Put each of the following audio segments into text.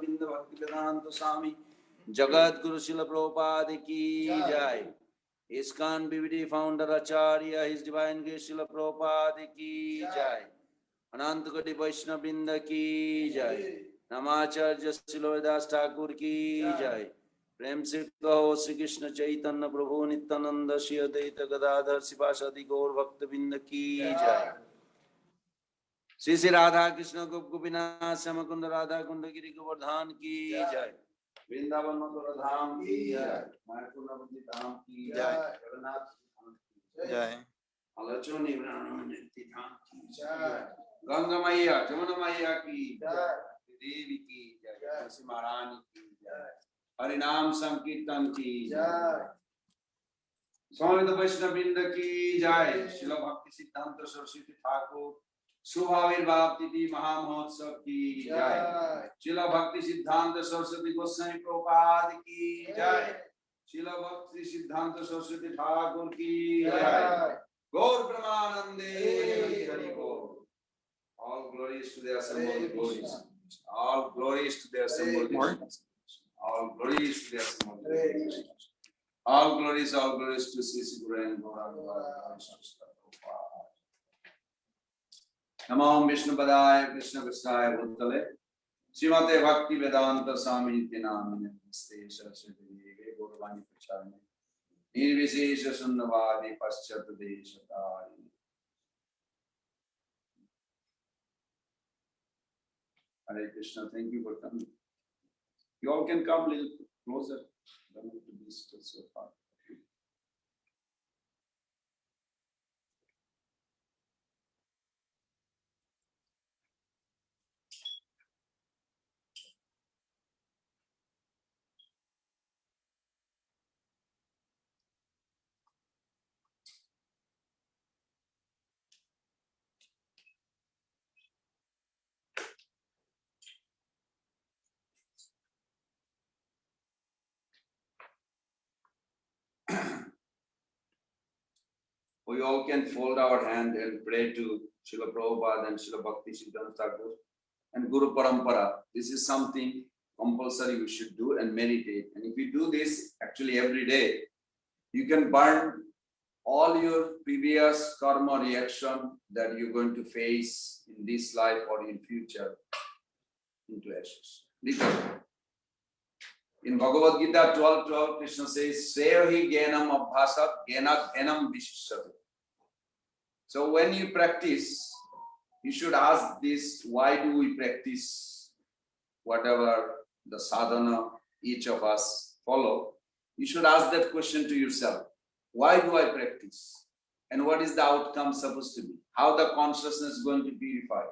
Srila Bhaktisiddhanta Swami Jagat Guru Srila Prabhupada ki jai. ISKCON BBD founder Acharya, His Divine Grace Srila Prabhupada ki jai. Anantakoti Vaishnava Vrinda ki jai. Namacharya Srila Das Thakur ki jai. Prem se kaho Shri Krishna Chaitanya Prabhu Nityananda Shri Advaita Gadadhar Sivasadi Gaur Bhakta Vrinda ki jai. Shri Shri Radha Krishna Gop Gopinath Shyamakunda Radha Kunda Giri Govardhan ki jai. Vrindavan Mathura Dham ki jai. Mayapur Navadvip Dham ki jai. Jagannath ki jai. Alachoni Vranamati Dham ki jai. Ganga Maiya, Jamuna Maiya ki jai. Devi ki jai. Tulsi Maharani ki jai. Harinam Sankirtan ki jai. Swami Vaishnavrinda ki jai. Srila Bhaktisiddhanta Saraswati Thakur Subhavir Bhakti Mahamahotsav ki jai. Srila Bhaktisiddhanta Saraswati Goswami Prabhupada ki jai. Srila Bhaktisiddhanta Saraswati Thakur ki jai. Gaur Brahmanande Hari Gaur. All glories to the assembled glories. All glories to the assembled glories. All glories to the assembled glories. All glories to Sri Guru and Gauranga. Namo Vishnu Padaya Krishna Krishnaya Bhutale Srimate Bhakti Vedanta Swami Nityanamine Namaste Saraswati Deve Gauravani Pracharane Nirvishesha Sunnavadi Paschat Deshatari. Hare Krishna, thank you for coming. You all can come a little closer. Don't have to be still so far. We all can fold our hand and pray to Srila Prabhupada and Srila Bhaktisiddhanta Thakur and Guru Parampara. This is something compulsory we should do and meditate. And if you do this actually every day, you can burn all your previous karma reaction that you're going to face in this life or in future into ashes. Literally. In Bhagavad Gita 12:12, Krishna says, Sevahi Gyanam Abhasat Gyanat Gyanam Vishishyate. So when you practice, you should ask this, why do we practice whatever the sadhana each of us follow? You should ask that question to yourself. Why do I practice? And what is the outcome supposed to be? How the consciousness is going to purify?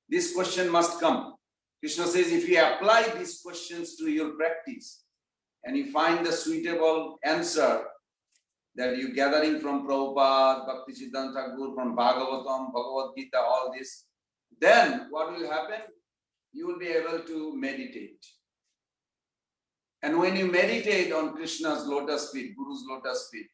This question must come. Krishna says, if you apply these questions to your practice and you find the suitable answer that you're gathering from Prabhupada, Bhaktisiddhanta Thakur, from Bhagavatam, Bhagavad Gita, all this, then what will happen? You will be able to meditate. And when you meditate on Krishna's lotus feet, Guru's lotus feet,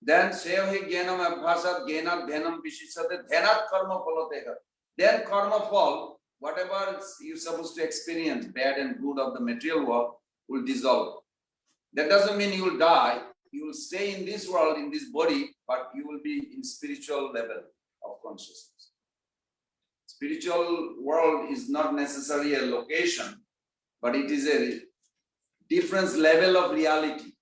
then Sevahi Gyanam Abhasat Gyanat Dhanam Vishishyate Dhanat Karma Phaloteka. Then karma fall, whatever you're supposed to experience, bad and good of the material world, will dissolve. That doesn't mean you will die. You will stay in this world, in this body, but you will be in spiritual level of consciousness. Spiritual world is not necessarily a location, but it is a different level of reality.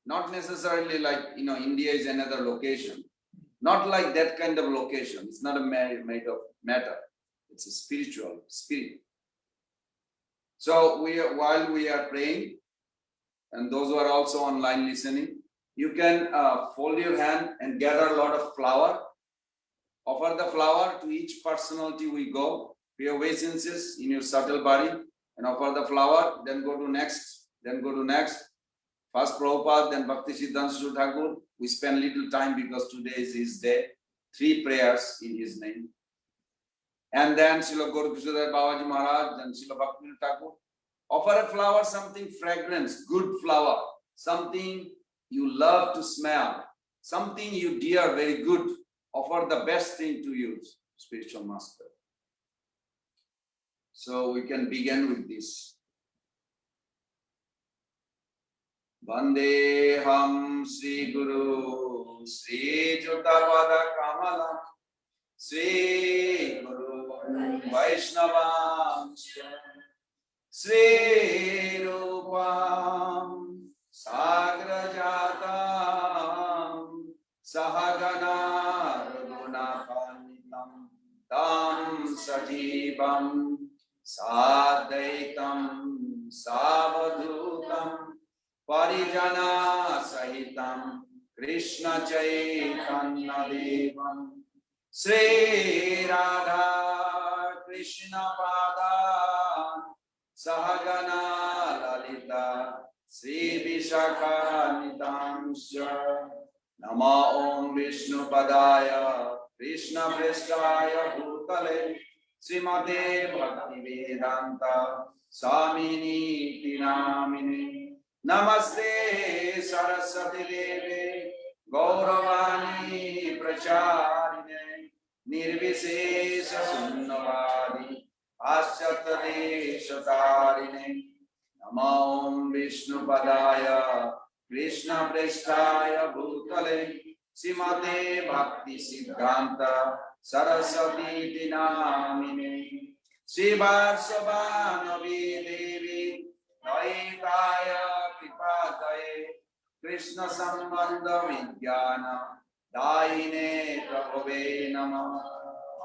Not necessarily like, India is another location. Not like that kind of location. It's not a made of matter. It's a spiritual spirit. So while we are praying, and those who are also online listening, you can fold your hand and gather a lot of flour. Offer the flour to each personality we go. Pay obeisances in your subtle body and offer the flour. Then go to next. Then go to next. First Prabhupada, then Bhaktisiddhanta Thakur. We spend little time because today is his day. 3 prayers in his name. And then Srila Gaura Kishoda Babaji Maharaj, then Srila Bhaktivinoda Thakur. Offer a flower, something fragrance, good flower, something you love to smell, something you dear, very good. Offer the best thing to you, spiritual master. So we can begin with this. Vandeham Sri Guru Sri Jutapada Kamala Sri Guru Vaishnava Sri Rupam Sagrajatam Sahagana Raghunathanam Tam Sajivam Sadaitam Savadhutam Parijana Sahitam Krishna Chaitanya Devam Sri Radha Krishna Pada Sahagana Lalita Sri Vishakanitamsya Nama Om Vishnupadaya Krishna Prestaya Bhutale Srimate Bhaktisiddhanta Swamini Tinamine Namaste Sarasvati Deve Gauravani Pracharine Nirvishesha Sunnavadi Paschatadeshatarine Nama Om Vishnupadaya Krishna Prestaya Bhutale Srimate Bhaktisiddhanta Sarasvati Dinamine Srivarsavanavi Devi Naitaya Kripataye Krishna Sambandha Vijnana Daine Prabhave Namah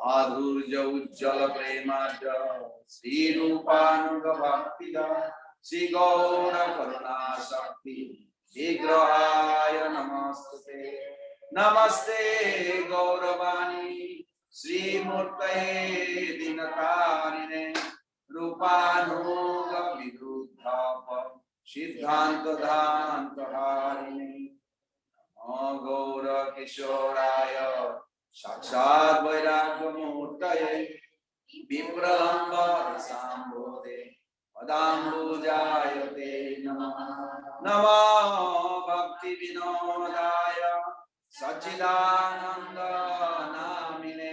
Adhurja Ujjala Premaja Sri Rupananga Bhaktida Sri Gaura Karuna Shakti Vigrahaya Namaste Namaste Gauravani Sri Murtaye Dinatarine Rupanuga Vidruddhapa Siddhanta Dhanta Harine Gaura Kishoraya Sakshat Vairagya Murtaye Vipralamba Sambhode Padambujayate Namah Namah Bhakti Vinodaya Sachidananda Namine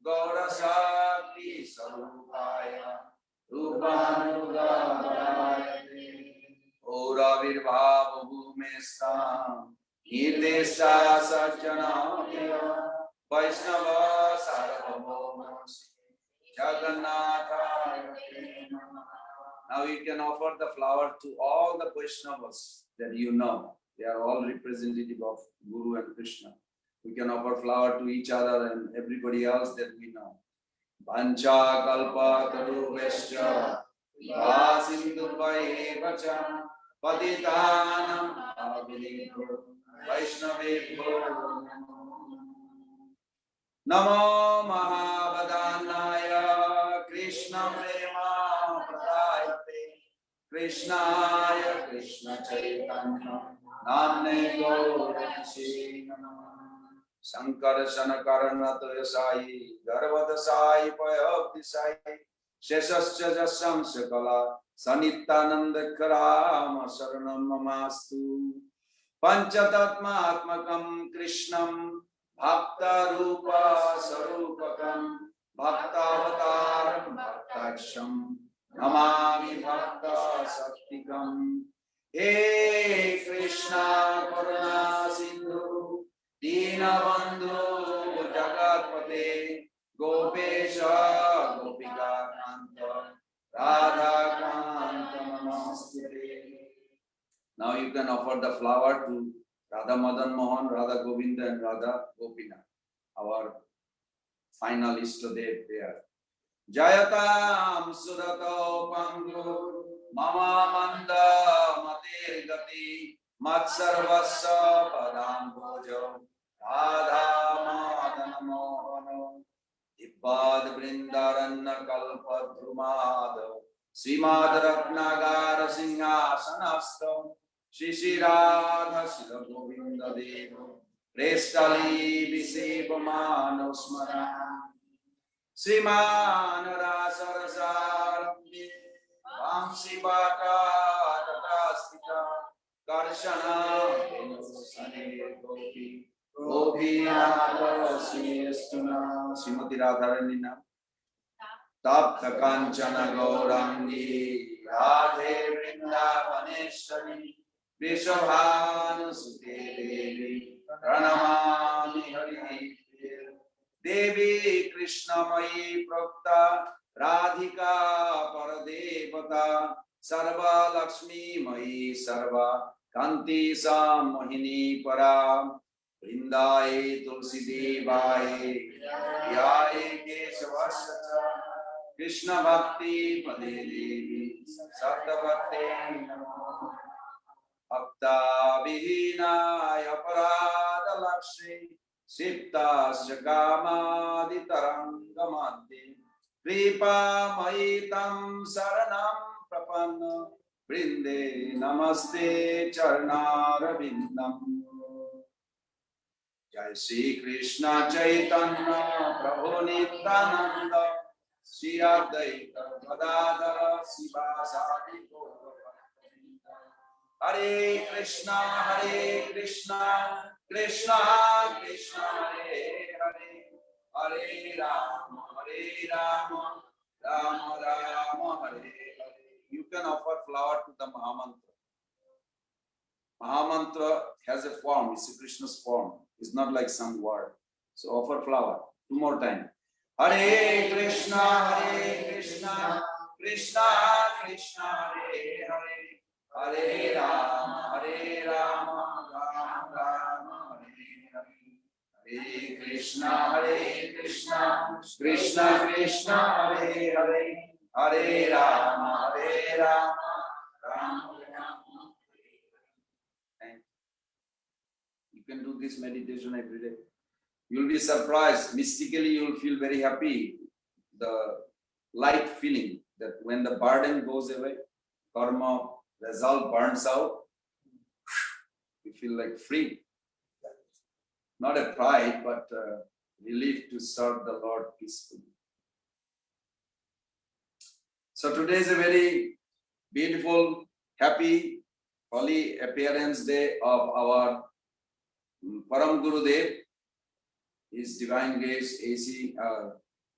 Gaura Sakti Sarupaya Rupanugayate Ora Virbhava Bhumestam Nirdesha Sajjana Vaishnava Sarvabhaumasi Jagannatha. Now you can offer the flower to all the Vaishnavas that you know. They are all representative of Guru and Krishna. We can offer flower to each other and everybody else that we know. Vancha kalpa tarubhesya vasindubhaivacha patitanam avinibho Vaishnavebho Namo Mahabhadanaya Krishna Prema Pradayate Krishnaya Krishna Chaitanya Namne Gaurasi Namah Sankara Sanakarana Toyasai Garvadasai Payabdisai Sheshascha Jasam Sakala Sanityananda Karama Saranam Mamastu Panchatatma Atmakam Krishnam Bhakta Rupa Sarupakam Bhaktavataram Bhaktaksham Namami Bhakta Saktikam He Krishna Karuna Sindhu Dinabandhu Jagatpate Gopesha Gopika Kanta Radha Kanta Namaste. Now you can offer the flower to Radha Madan Mohan, Radha Govinda and Radha Gopina, our final Ishtadev there. Jayatam Surato Pangur Mama Manda Matir Gati Matsarvasa Padam Bojo Radha Madan Mohan Ibbad Brindaranna Kalpa Drumad Srimad Ratnagara Singhasanastam Shri Radha Sila Govinda Deva Prestali Visebamano Smaran Sriman Rasarasarabhi Vamsi Bata Tatastika Karshana Sane Gopi Gopi Radha Sriyastuna Srimati Radharanina Tapta Kanchana Gaurangi Radhe Vrindavaneshwari Vishabhanu Sute Devi Pranamami Hari Devi Krishna Mai Prakta Radhika Paradevata Sarva Lakshmi Mai Sarva Kanti Sam Mohini Para Vrindaye Tulsi Devaye Yaye Keshavasya Krishna Bhakti Pade Devi Sakta Bhakti Bhakta Vihinaya Parada Lakshmi Sipta Shakamadi Tarangamati Kripa Maitam Saranam Prapanna Vrinde Namaste Charnarabindam. Jai Shri Krishna Chaitanya Prabhu Nityananda Shri Advaita Gadadhara Sivasadi Gaurabhakta. Hare Krishna Krishna Krishna Hare Hare Hare Rama Rama Rama Hare Hare. You can offer flower to the Mahamantra. Mahamantra has a form, it's a Krishna's form. It's not like some word. So offer flower. Two more times. Hare Krishna Krishna Krishna Hare Hare Hare Rama Rama Rama Hare Hare. Hare Krishna Krishna Krishna Hare Hare Hare Rama Rama Rama. You can do this meditation every day. You'll be surprised. Mystically, you'll feel very happy. The light feeling that when the burden goes away, karma result burns out, you feel like free. Not a pride, but relief to serve the Lord peacefully. So today is a very beautiful, happy, holy appearance day of our Param Gurudev, His Divine Grace A.C.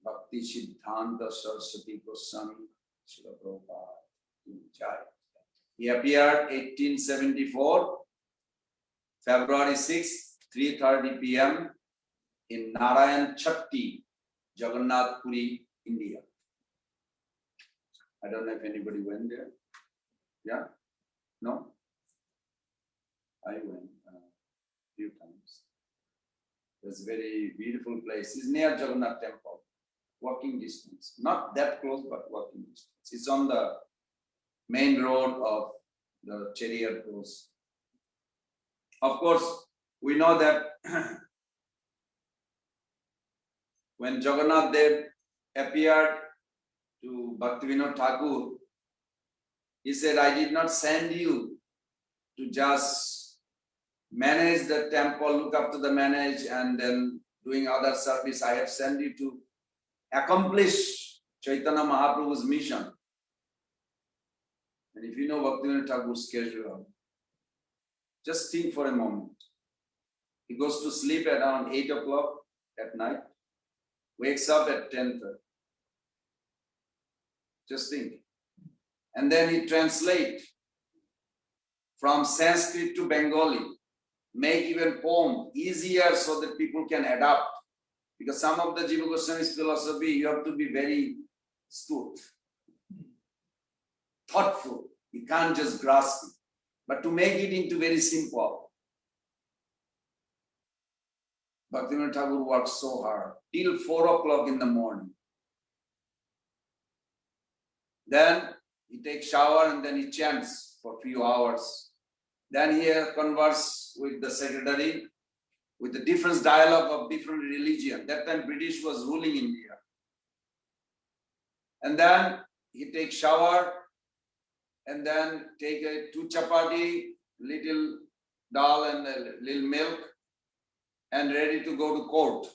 Bhaktisiddhanta Sarasvati Goswami Srila Prabhupada. He appeared 1874, February 6, 3:30 p.m. in Narayan Chatti, Jagannath Puri, India. I don't know if anybody went there. Yeah? No? I went a few times. It's a very beautiful place. It's near Jagannath Temple. Walking distance. Not that close, but walking distance. It's on the main road of the chariot course. Of course, we know that when Jagannath Dev appeared to Bhaktivinoda Thakur, he said, I did not send you to just manage the temple, look after the manage, and then doing other service. I have sent you to accomplish Chaitanya Mahaprabhu's mission. And if you know Bhaktivinoda Thakur's schedule, just think for a moment. He goes to sleep at around 8 o'clock at night, wakes up at 10:30. Just think. And then he translates from Sanskrit to Bengali, make even poem easier so that people can adapt. Because some of the Jiva Goswami's philosophy, you have to be very astute, thoughtful. You can't just grasp it. But to make it into very simple, Bhaktivinoda Thakur worked so hard till 4 o'clock in the morning. Then he takes shower and then he chants for a few hours. Then he converses with the secretary with the different dialogue of different religion. That time British was ruling India. And then he takes shower and then take 2 chapati, little dal and a little milk, and ready to go to court.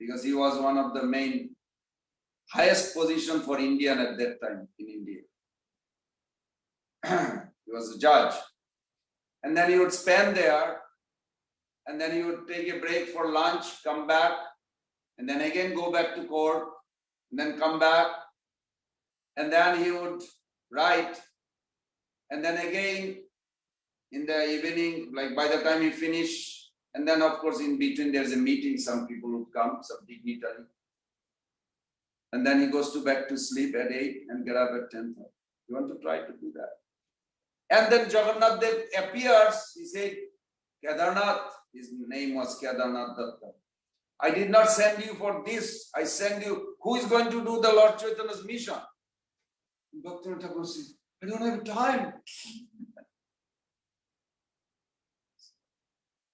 Because he was one of the main highest position for Indian at that time in India. He was a judge. And then he would spend there, and then he would take a break for lunch, come back, and then again go back to court, and then come back, and then he would write, and then again in the evening, like by the time he finished, and then of course in between there's a meeting, some people would come, some dignitary. And then he goes back to sleep at 8 and get up at 10:30. You want to try to do that? And then Jagannath Dev appears. He said, Kedarnath, his name was Kedarnath Datta. I did not send you for this. I send you, who is going to do the Lord Chaitanya's mission? Bhaktivinoda Thakur says, I don't have time.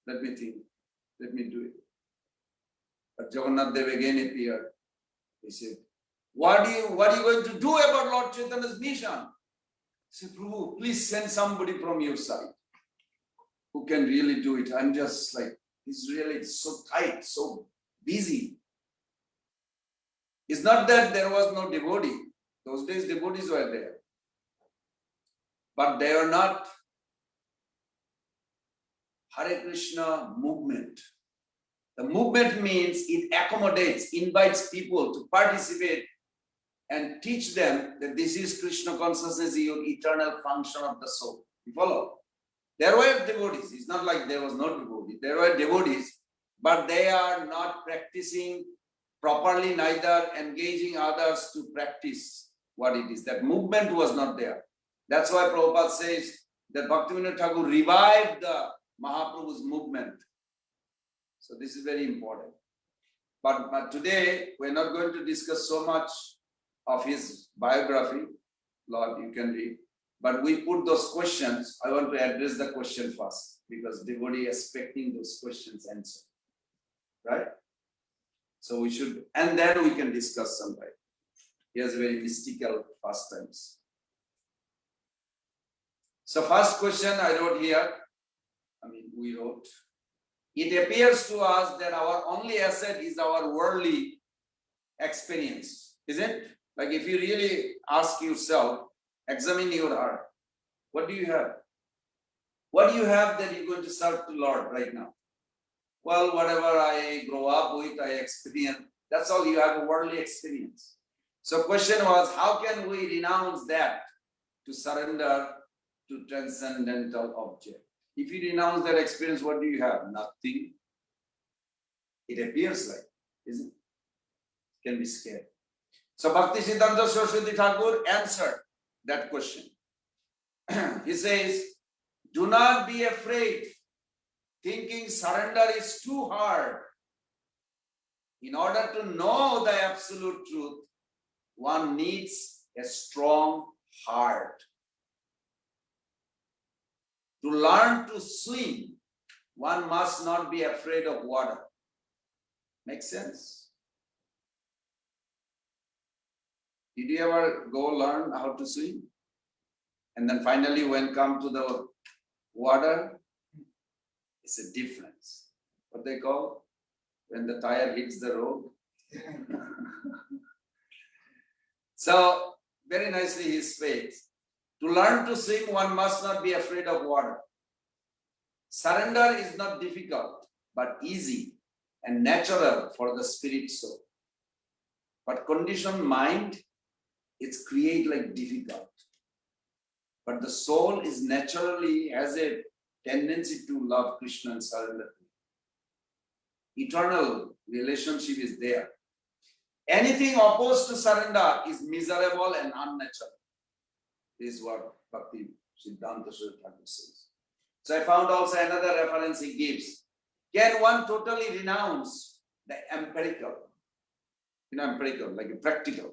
Let me think. Let me do it. But Jagannath Dev again appeared. He said, what are you going to do about Lord Chaitanya's mission? Say, Prabhu, please send somebody from your side who can really do it. I'm just like, it's so tight, so busy. It's not that there was no devotee. Those days devotees were there. But they are not Hare Krishna movement. The movement means it accommodates, invites people to participate and teach them that this is Krishna consciousness, your eternal function of the soul. You follow? There were devotees. It's not like there was no devotee. There were devotees, but they are not practicing properly, neither engaging others to practice what it is. That movement was not there. That's why Prabhupada says that Bhaktivinoda Thakur revived the Mahaprabhu's movement. So this is very important. But today, we're not going to discuss so much of his biography. Lord, you can read. But we put those questions. I want to address the question first, because devotee expecting those questions answered. Right? So we should, and then we can discuss sometime. He has very mystical pastimes. So first question I wrote here, we wrote, it appears to us that our only asset is our worldly experience, isn't it? Like if you really ask yourself, examine your heart, what do you have? What do you have that you're going to serve to Lord right now? Well, whatever I grow up with, I experience, that's all. You have a worldly experience. So question was, how can we renounce that to surrender to transcendental object? If you renounce that experience, what do you have? Nothing. It appears like, isn't it? Can be scared. So Bhaktisiddhanta Sarasvati Thakur answered that question. He says, do not be afraid, thinking surrender is too hard. In order to know the absolute truth, one needs a strong heart. To learn to swim, one must not be afraid of water. Makes sense? Did you ever go learn how to swim? And then finally, when come to the water, it's a difference. What they call when the tire hits the road. So, very nicely he speaks. To learn to swim, one must not be afraid of water. Surrender is not difficult, but easy and natural for the spirit soul. But conditioned mind, it's create like difficult. But the soul is naturally has a tendency to love Krishna and surrender. Eternal relationship is there. Anything opposed to surrender is miserable and unnatural. This is what Bhaktisiddhanta Thakur says. So I found also another reference he gives. Can one totally renounce the empirical? Empirical, like a practical.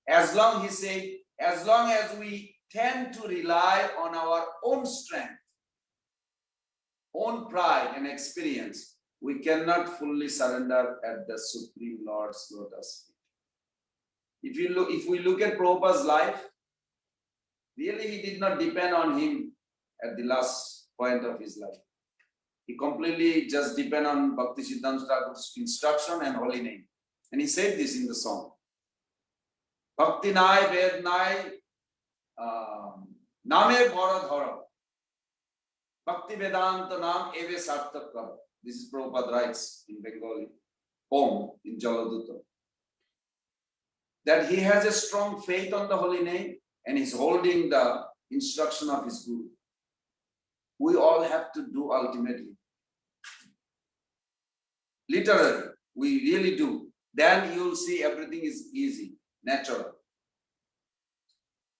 As long, he said, as long as we tend to rely on our own strength, own pride and experience, we cannot fully surrender at the Supreme Lord's lotus feet. If we look at Prabhupada's life, really he did not depend on him at the last point of his life. He completely just depended on Bhaktisiddhanta Thakur's instruction and holy name. And he said this in the song. Bhakti nai, ved nai, name bhara dhara. Bhakti Vedanta nam eve sartak karo. This is Prabhupada writes in Bengali, poem in Jaladutta. That he has a strong faith on the holy name and is holding the instruction of his guru. We all have to do ultimately. Literally, we really do. Then you'll see everything is easy, natural.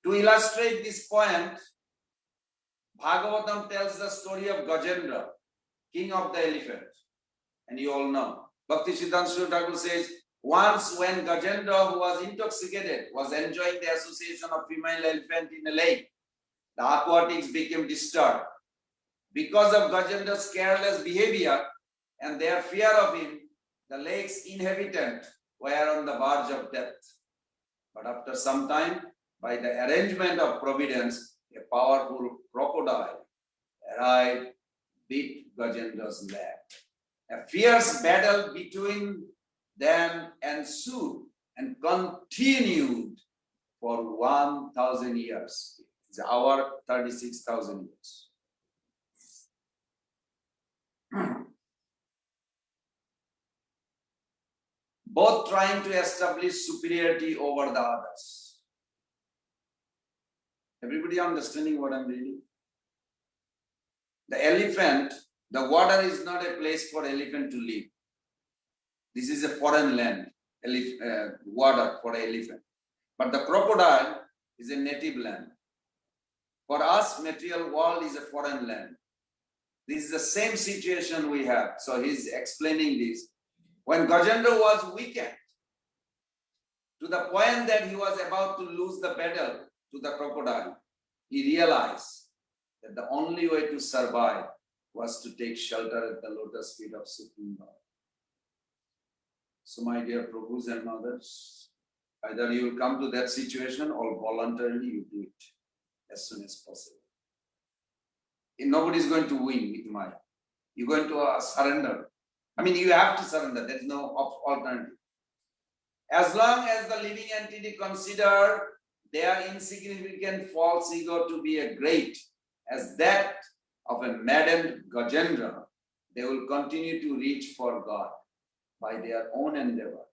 To illustrate this point, Bhagavatam tells the story of Gajendra, king of the elephant. And you all know. Bhaktisiddhanta Thakur says, once when Gajendra, who was intoxicated, was enjoying the association of female elephant in a lake, the aquatics became disturbed. Because of Gajendra's careless behavior and their fear of him, the lake's inhabitants were on the verge of death. But after some time, by the arrangement of providence, a powerful crocodile arrived, beat Gajendra's leg. A fierce battle between them ensued and continued for 1,000 years. It's our 36,000 years. Both trying to establish superiority over the others. Everybody understanding what I'm reading? The elephant, the water is not a place for elephant to live. This is a foreign land, water for an elephant. But the crocodile is a native land. For us, material world is a foreign land. This is the same situation we have. So he's explaining this. When Gajendra was weakened to the point that he was about to lose the battle to the crocodile, he realized that the only way to survive was to take shelter at the lotus feet of Supreme Lord. So my dear Prabhus and mothers, either you will come to that situation or voluntarily you do it as soon as possible. Nobody is going to win with Maya. You're going to surrender. I mean, you have to surrender. There is no alternative. As long as the living entity consider their insignificant false ego to be as great as that of a maddened Gajendra, they will continue to reach for God by their own endeavor.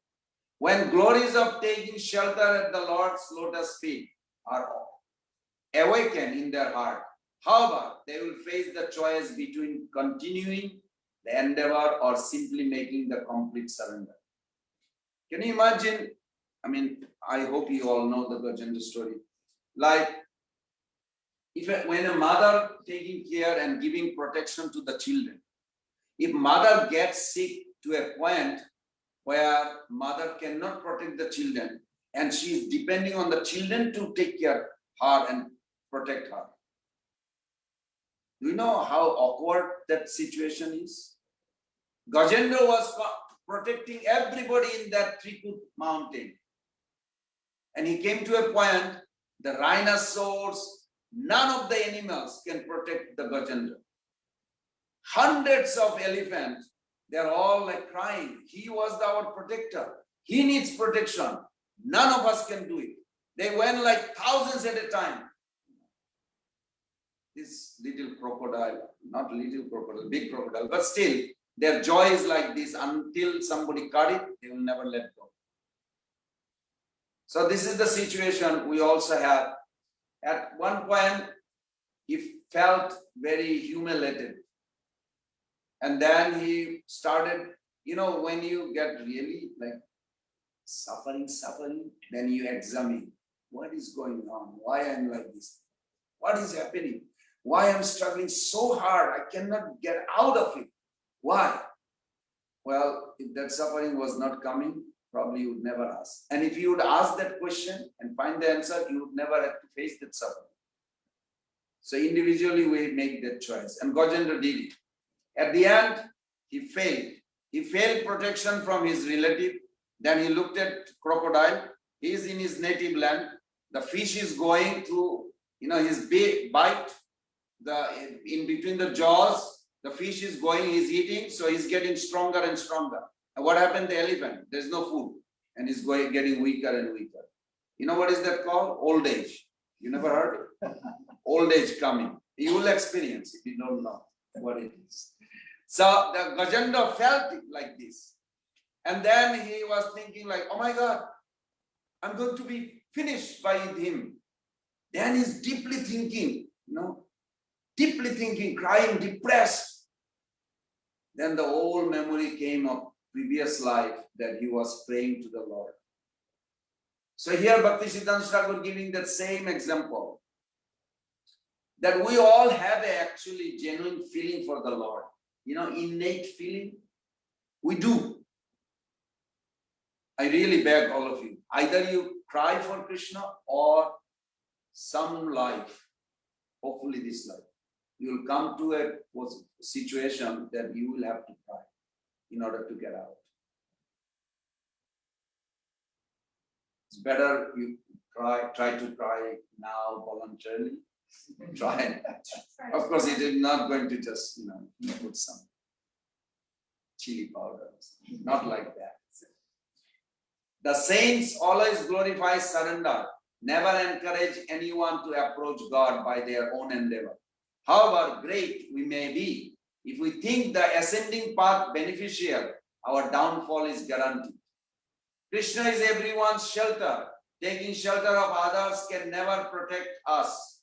When glories of taking shelter at the Lord's lotus feet are awakened in their heart, however, they will face the choice between continuing the endeavor or simply making the complete surrender. Can you imagine? I mean, I hope you all know the Gajendra story. Like, when a mother taking care and giving protection to the children, if mother gets sick to a point where mother cannot protect the children and she is depending on the children to take care of her and protect her. Do you know how awkward that situation is? Gajendra was protecting everybody in that Trikut mountain. And he came to a point, the rhinoceros, none of the animals can protect the Gajendra. Hundreds of elephants, they're all like crying. He was our protector. He needs protection. None of us can do it. They went like thousands at a time. This little crocodile, not little crocodile, big crocodile, but still, their joy is like this. Until somebody cut it, they will never let go. So this is the situation we also have. At one point, he felt very humiliated. And then he started, you know, when you get really like suffering, then you examine what is going on, why I'm like this, what is happening, why I'm struggling so hard, I cannot get out of it. Why? Well, if that suffering was not coming, probably you would never ask. And if you would ask that question and find the answer, you would never have to face that suffering. So individually we make that choice. And Gajendra did it. At the end, he failed. He failed protection from his relative. Then he looked at crocodile. He is in his native land. The fish is going through, his bite. In between the jaws, the fish is going, he's eating, so he's getting stronger and stronger. And what happened to the elephant? There's no food. And he's getting weaker and weaker. You know what is that called? Old age. You never heard it? Old age coming. You will experience it. You don't know what it is. So the Gajendra felt it like this. And then he was thinking like, oh my God, I'm going to be finished by him. Then he's deeply thinking, crying, depressed. Then the old memory came of previous life that he was praying to the Lord. So here Bhaktisiddhanta Thakur giving that same example. That we all have a actually genuine feeling for the Lord. Innate feeling. We do. I really beg all of you. Either you cry for Krishna or some life, hopefully this life, you will come to a situation that you will have to cry in order to get out. It's better you try to cry now voluntarily. Try. Of course, it is not going to just, put some chili powder. Not like that. The saints always glorify surrender, never encourage anyone to approach God by their own endeavor. However great we may be, if we think the ascending path beneficial, our downfall is guaranteed. Krishna is everyone's shelter. Taking shelter of others can never protect us.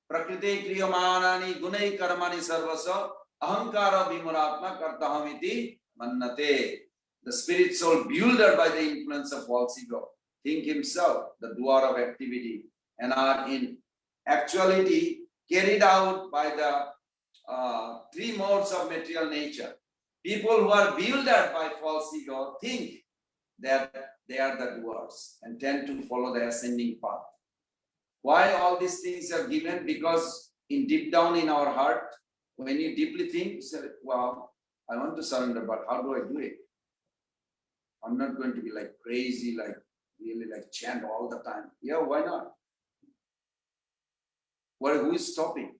Prakriti kriyamanani gunai karmani sarvasa ahankara vimuratma kartahamiti mannate. The spirit soul bewildered by the influence of false ego, think himself the doer of activity, and are in actuality carried out by the three modes of material nature. People who are bewildered by false ego think that they are the doers and tend to follow the ascending path. Why all these things are given? Because in deep down in our heart, when you deeply think, you say, wow, I want to surrender, but how do I do it? I'm not going to be like crazy, like really like chant all the time. Yeah, why not? Well, who is stopping?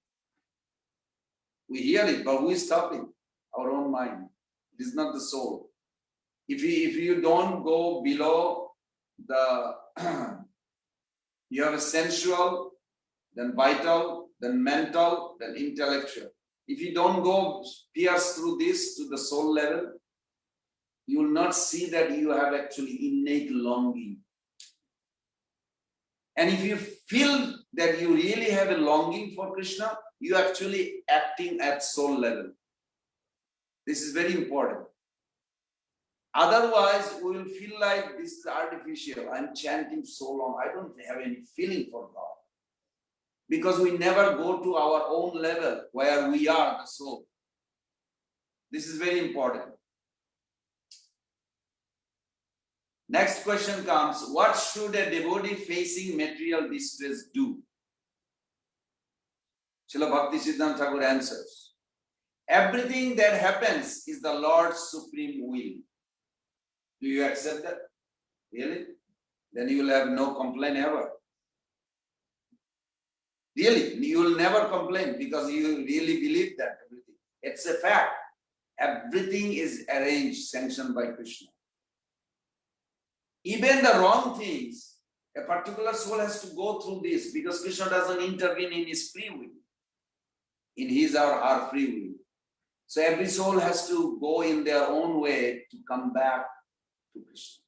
We hear it, but who is stopping? Our own mind. It is not the soul. If you don't go below the, you have a sensual, then vital, then mental, then intellectual. If you don't go pierce through this to the soul level, you will not see that you have actually innate longing. And if you feel that you really have a longing for Krishna, you are actually acting at soul level. This is very important. Otherwise, we will feel like this is artificial. I'm chanting so long. I don't have any feeling for God. Because we never go to our own level where we are the soul. This is very important. Next question comes, what should a devotee facing material distress do? Srila Bhaktisiddhanta Thakur answers, everything that happens is the Lord's supreme will. Do you accept that? Really? Then you will have no complaint ever. Really, you will never complain because you really believe that everything. It's a fact. Everything is arranged, sanctioned by Krishna. Even the wrong things, a particular soul has to go through this because Krishna doesn't intervene in his free will, in his or her free will. So every soul has to go in their own way to come back to Krishna.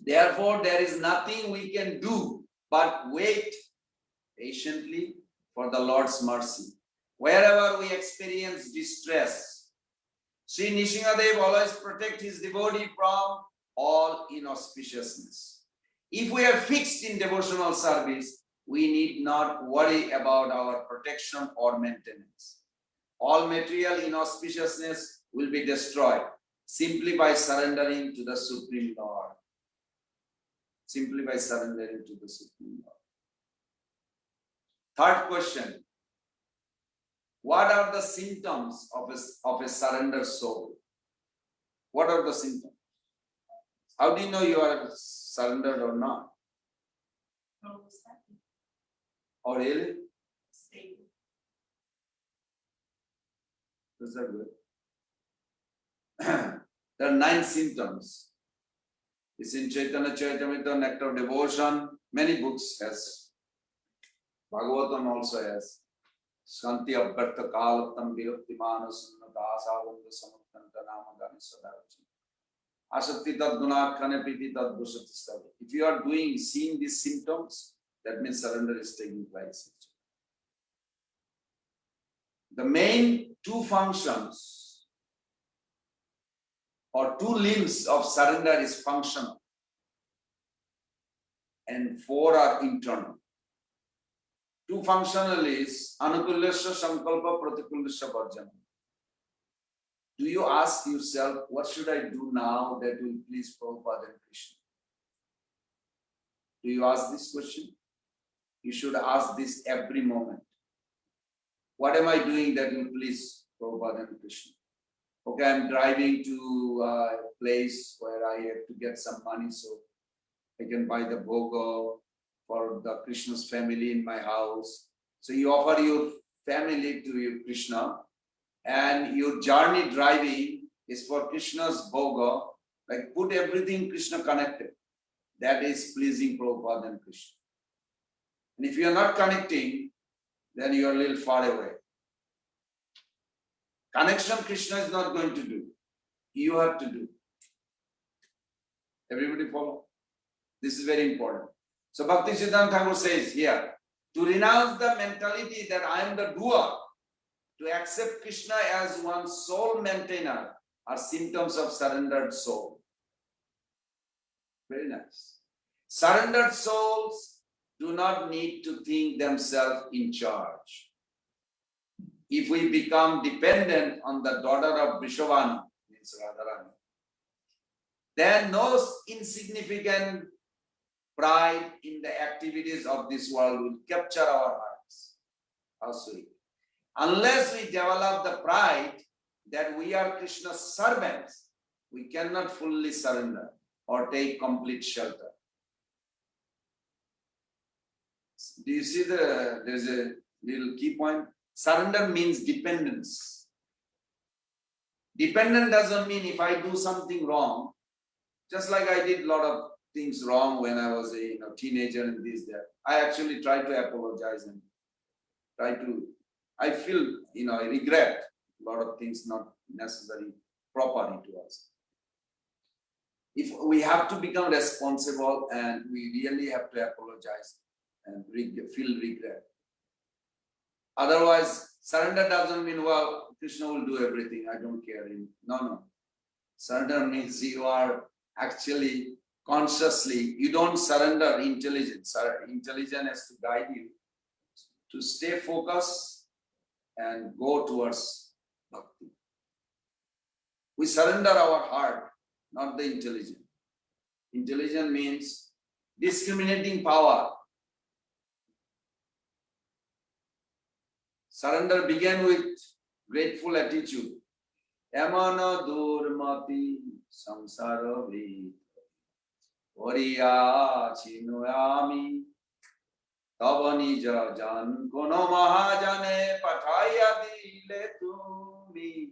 Therefore, there is nothing we can do but wait patiently for the Lord's mercy. Wherever we experience distress, Sri Nishingadev always protect his devotee from all inauspiciousness. If we are fixed in devotional service, we need not worry about our protection or maintenance. All material inauspiciousness will be destroyed simply by surrendering to the Supreme Lord. Simply by surrendering to the Supreme Lord. Third question. What are the symptoms of a surrendered soul? What are the symptoms? How do you know you are surrendered or not? Oh, really? Stable. Is that good? There are 9 symptoms. It's in Chaitanya Charitamrita, Nectar of Devotion. Many books has. Bhagavatam also has. Shanti Abharta Kalatam Virakti Manasannata Asavanda Samattanta Namagani Sadavachan. Asakti Tad Gunakhane Priti Tad Bhusati Stavi. If you are seeing these symptoms, that means surrender is taking place. The main 2 functions or 2 limbs of surrender is functional and 4 are internal. 2 functional is Anukulasya Sankalpa Pratikulasya Bharjana. Do you ask yourself, what should I do now that will please Prabhupada and Krishna? Do you ask this question? You should ask this every moment. What am I doing that will please Prabhupada and Krishna? Okay, I'm driving to a place where I have to get some money, so I can buy the bhoga for the Krishna's family in my house. So you offer your family to your Krishna, and your journey driving is for Krishna's bhoga. Like put everything Krishna connected. That is pleasing Prabhupada and Krishna. And if you are not connecting, then you are a little far away. Connection Krishna is not going to do. You have to do. Everybody follow? This is very important. So Bhaktisiddhanta Thakur says here, to renounce the mentality that I am the doer, to accept Krishna as one's soul maintainer, are symptoms of surrendered soul. Very nice. Surrendered souls do not need to think themselves in charge. If we become dependent on the daughter of Vrishabhanu, means Radharani, then no insignificant pride in the activities of this world will capture our hearts. How sweet. Unless we develop the pride that we are Krishna's servants, we cannot fully surrender or take complete shelter. Do you see there's a little key point? Surrender means dependence. Dependent doesn't mean if I do something wrong, just like I did a lot of things wrong when I was a teenager and this, that. I actually try to apologize and I feel, I regret a lot of things not necessarily proper into us. If we have to become responsible and we really have to apologize and feel regret. Otherwise, surrender doesn't mean, well, Krishna will do everything, I don't care. No. Surrender means you are actually consciously, you don't surrender intelligence. Intelligence has to guide you to stay focused and go towards bhakti. We surrender our heart, not the intelligence. Intelligence means discriminating power. Surrender began with grateful attitude. Emana durmati samsara vit variya chinoyami tavanija jan kono mahajane pathaya dile tumi.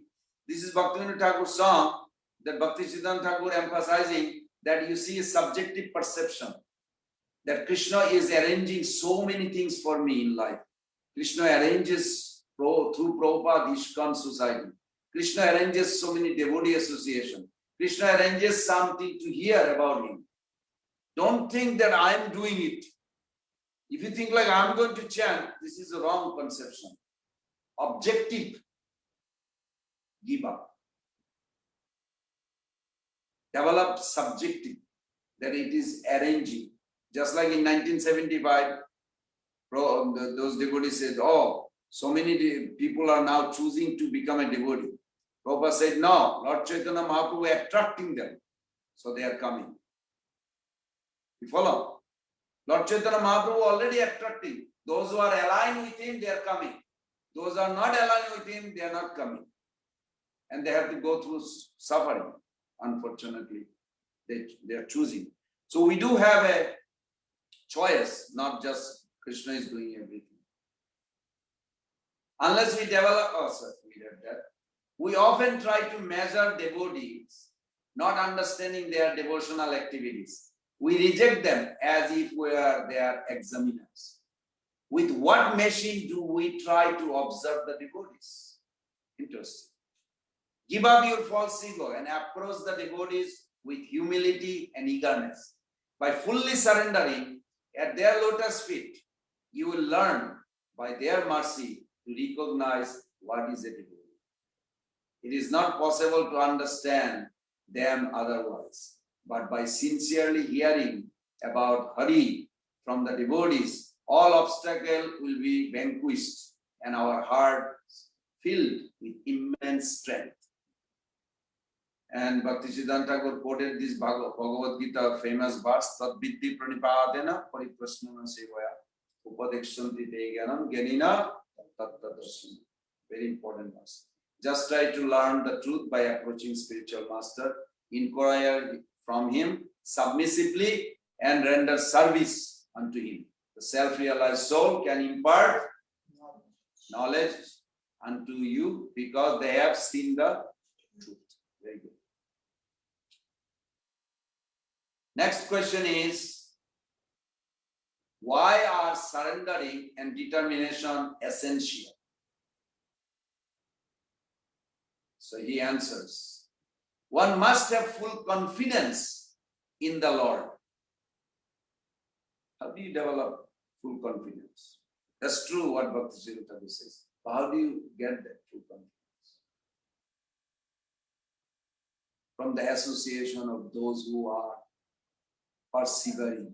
This is Bhaktivinoda Thakur's song that Bhaktisiddhanta Thakur emphasizing that you see a subjective perception that Krishna is arranging so many things for me in life. Krishna arranges through Prabhupada ISKCON society. Krishna arranges so many devotee associations. Krishna arranges something to hear about him. Don't think that I am doing it. If you think like I am going to chant, this is a wrong conception. Objective. Give up. Develop subjective, that it is arranging. Just like in 1975, those devotees said, oh, so many people are now choosing to become a devotee. Prabhupada said, no, Lord Chaitanya Mahaprabhu attracting them. So they are coming. You follow? Lord Chaitanya Mahaprabhu already attracting. Those who are aligned with him, they are coming. Those who are not aligned with him, they are not coming. And they have to go through suffering. Unfortunately, they are choosing. So we do have a choice, not just Krishna is doing everything. Unless we develop ourselves, we often try to measure devotees, not understanding their devotional activities. We reject them as if we are their examiners. With what machine do we try to observe the devotees? Interesting. Give up your false ego and approach the devotees with humility and eagerness. By fully surrendering at their lotus feet, you will learn by their mercy to recognize what is a devotee. It is not possible to understand them otherwise, but by sincerely hearing about Hari from the devotees, all obstacles will be vanquished and our hearts filled with immense strength. And Bhaktisiddhanta Thakur quoted this Bhagavad Gita famous verse, Tadviddhi pranipadena pariprasnana sevaya upadekshanti te gyanam gyanina tattadarsana. Very important verse. Just try to learn the truth by approaching spiritual master, inquire from him submissively and render service unto him. The self-realized soul can impart knowledge unto you because they have seen the truth. Very good. Next question is, why are surrendering and determination essential? So he answers, one must have full confidence in the Lord. How do you develop full confidence? That's true what Bhaktisiddhanta says. But how do you get that full confidence? From the association of those who are persevering.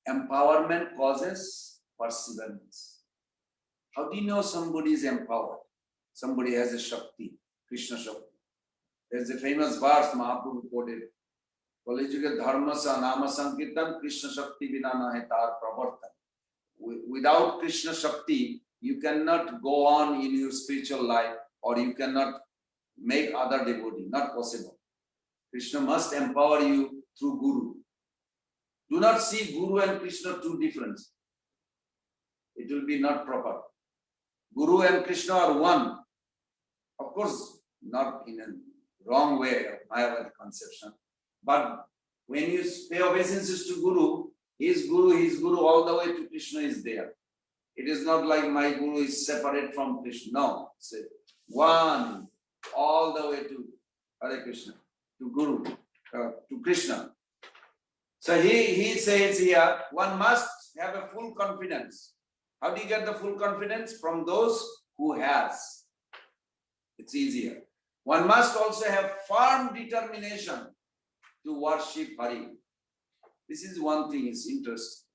Empowerment causes perseverance. How do you know somebody is empowered? Somebody has a Shakti, Krishna Shakti. There's a famous verse Mahaprabhu quoted. Kalijuge dharma sa nama sankirtan Krishna Shakti vina nahe tar pravartan. Without Krishna Shakti, you cannot go on in your spiritual life or you cannot make other devotee. Not possible. Krishna must empower you through Guru. Do not see Guru and Krishna two different. It will be not proper. Guru and Krishna are one. Of course, not in a wrong way of Mayavadi conception. But when you pay obeisances to Guru, his Guru all the way to Krishna is there. It is not like my Guru is separate from Krishna. No, it's one all the way to Hare Krishna, to Guru, to Krishna. So he says here, one must have a full confidence. How do you get the full confidence? From those who has. It's easier. One must also have firm determination to worship Hari. This is one thing, it's interesting.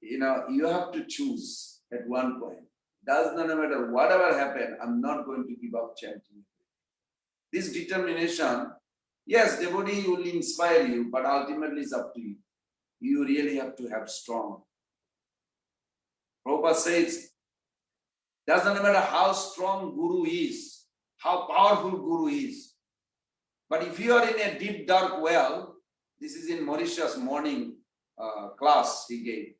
You have to choose at one point. Does not matter whatever happen, I'm not going to give up chanting. This determination, yes, devotee will inspire you, but ultimately it's up to you. You really have to have strong. Prabhupada says, doesn't matter how strong Guru is, how powerful Guru is. But if you are in a deep dark well, this is in Mauritius morning class he gave.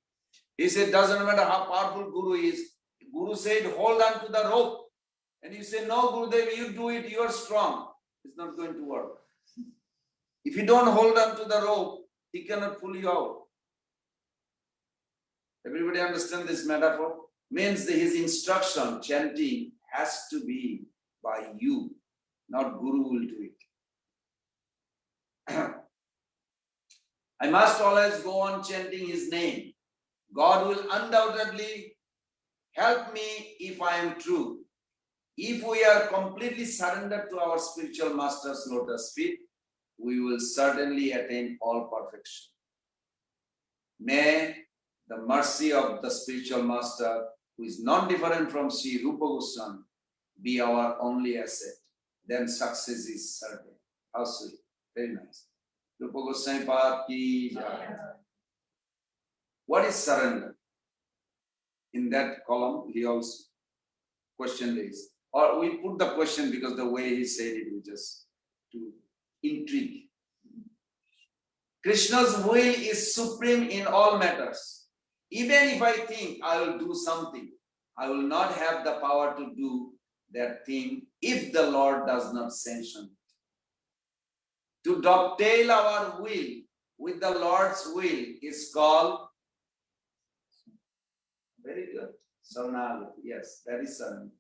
He said, doesn't matter how powerful Guru is. Guru said, hold on to the rope. And you say, no, Gurudev, you do it, you are strong. It's not going to work. If you don't hold on to the rope, he cannot pull you out. Everybody understand this metaphor? Means that his instruction, chanting, has to be by you, not Guru will do it. I must always go on chanting his name. God will undoubtedly help me if I am true. If we are completely surrendered to our spiritual master's lotus feet, we will certainly attain all perfection. May the mercy of the spiritual master, who is non-different from Sri Rupa Goswami, be our only asset. Then success is certain. How sweet. Very nice. Rupa Goswami Pad ki jai. What is surrender? In that column, he also questioned this. Or we put the question because the way he said it was just to intrigue. Krishna's will is supreme in all matters. Even if I think I will do something, I will not have the power to do that thing if the Lord does not sanction it. To dovetail our will with the Lord's will is called, very good, Saranagati. Yes, that is surrender.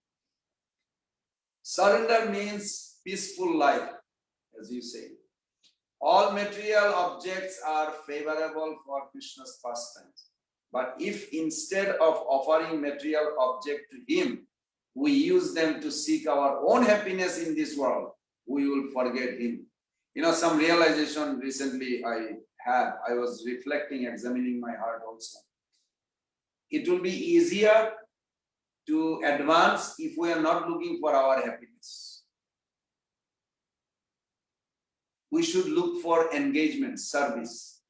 Surrender means peaceful life, as you say. All material objects are favorable for Krishna's pastimes. But if instead of offering material object to him, we use them to seek our own happiness in this world, we will forget him. Some realization recently I had, I was reflecting, examining my heart also. It will be easier to advance if we are not looking for our happiness. We should look for engagement, service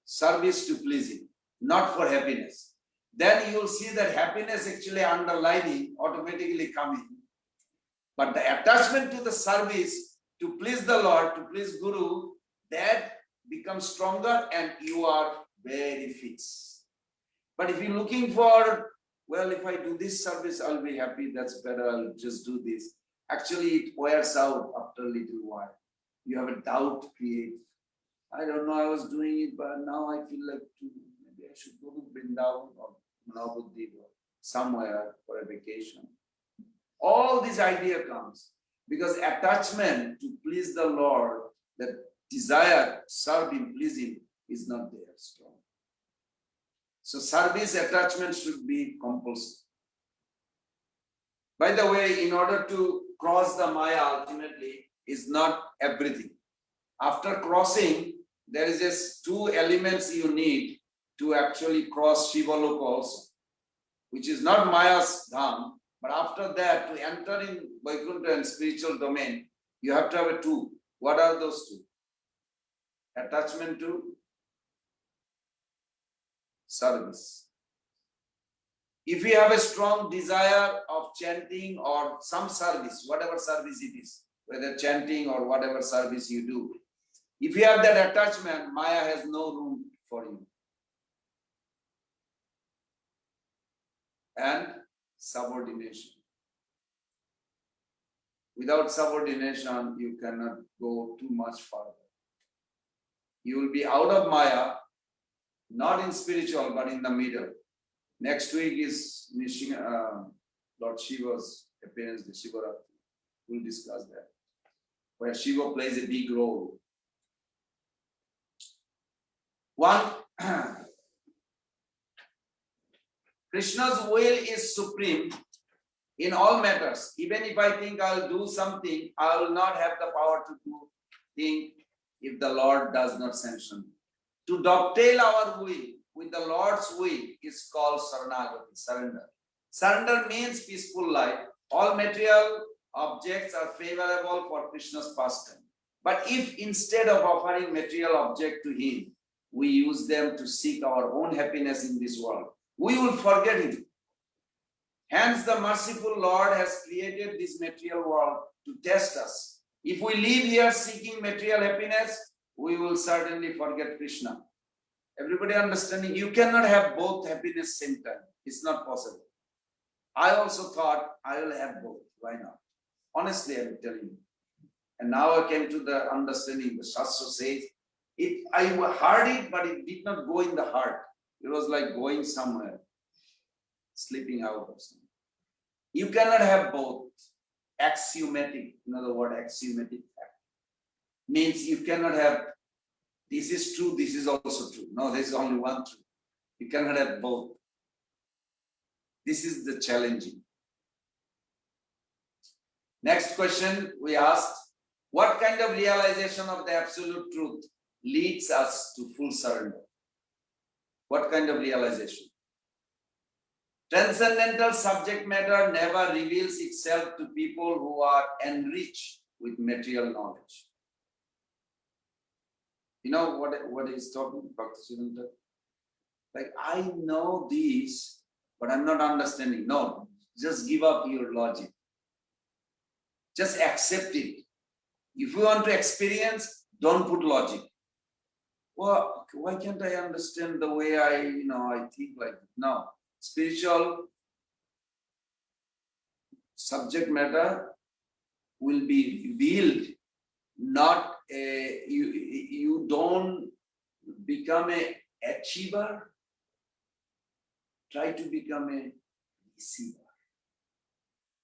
to please him, not for happiness. Then you will see that happiness actually underlining, automatically coming. But the attachment to the service, to please the Lord, to please Guru, that becomes stronger and you are very fixed. But if you're looking for, well, if I do this service, I'll be happy, that's better, I'll just do this. Actually, it wears out after a little while. You have a doubt create. I don't know, I was doing it, but now I feel like maybe I should go to Vrindavan or Navadvip or somewhere for a vacation. All this idea comes because attachment to please the Lord, that desire, serve Him, please Him, is not there strong. So service attachment should be compulsory. By the way, in order to cross the Maya ultimately is not everything. After crossing, there is just two elements you need to actually cross Shiva Loka also, which is not Maya's dham, but after that, to enter in Vaikuntha and spiritual domain, you have to have a two. What are those two? Attachment to service. If you have a strong desire of chanting or some service, whatever service it is, whether chanting or whatever service you do, if you have that attachment, Maya has no room for you. And subordination. Without subordination, you cannot go too much further. You will be out of Maya, not in spiritual, but in the middle. Next week is Lord Shiva's appearance, the Shivaratri. We'll discuss that, where Shiva plays a big role. One, Krishna's will is supreme in all matters. Even if I think I'll do something, I will not have the power to do thing if the Lord does not sanction. To dovetail our will with the Lord's will is called Saranagati, surrender. Surrender means peaceful life. All material objects are favorable for Krishna's pastime. But if instead of offering material object to Him, we use them to seek our own happiness in this world, we will forget Him. Hence, the merciful Lord has created this material world to test us. If we live here seeking material happiness, we will certainly forget Krishna. Everybody understanding? You cannot have both happiness same time. It's not possible. I also thought I will have both. Why not? Honestly, I am telling you. And now I came to the understanding. The Shastra says, I heard it, but it did not go in the heart. It was like going somewhere, slipping out of something. You cannot have both. Axiomatic, another word, axiomatic fact. Means you cannot have, this is true, this is also true. No, there is only one truth. You cannot have both. This is the challenging. Next question we asked, what kind of realization of the absolute truth leads us to full surrender? What kind of realization? Transcendental subject matter never reveals itself to people who are enriched with material knowledge. You know what he's talking about, Bhaktisiddhanta? Like, I know this, but I'm not understanding. No, just give up your logic. Just accept it. If you want to experience, don't put logic. Well, why can't I understand the way I think like that? No. Spiritual subject matter will be revealed, not you don't become an achiever, try to become a receiver,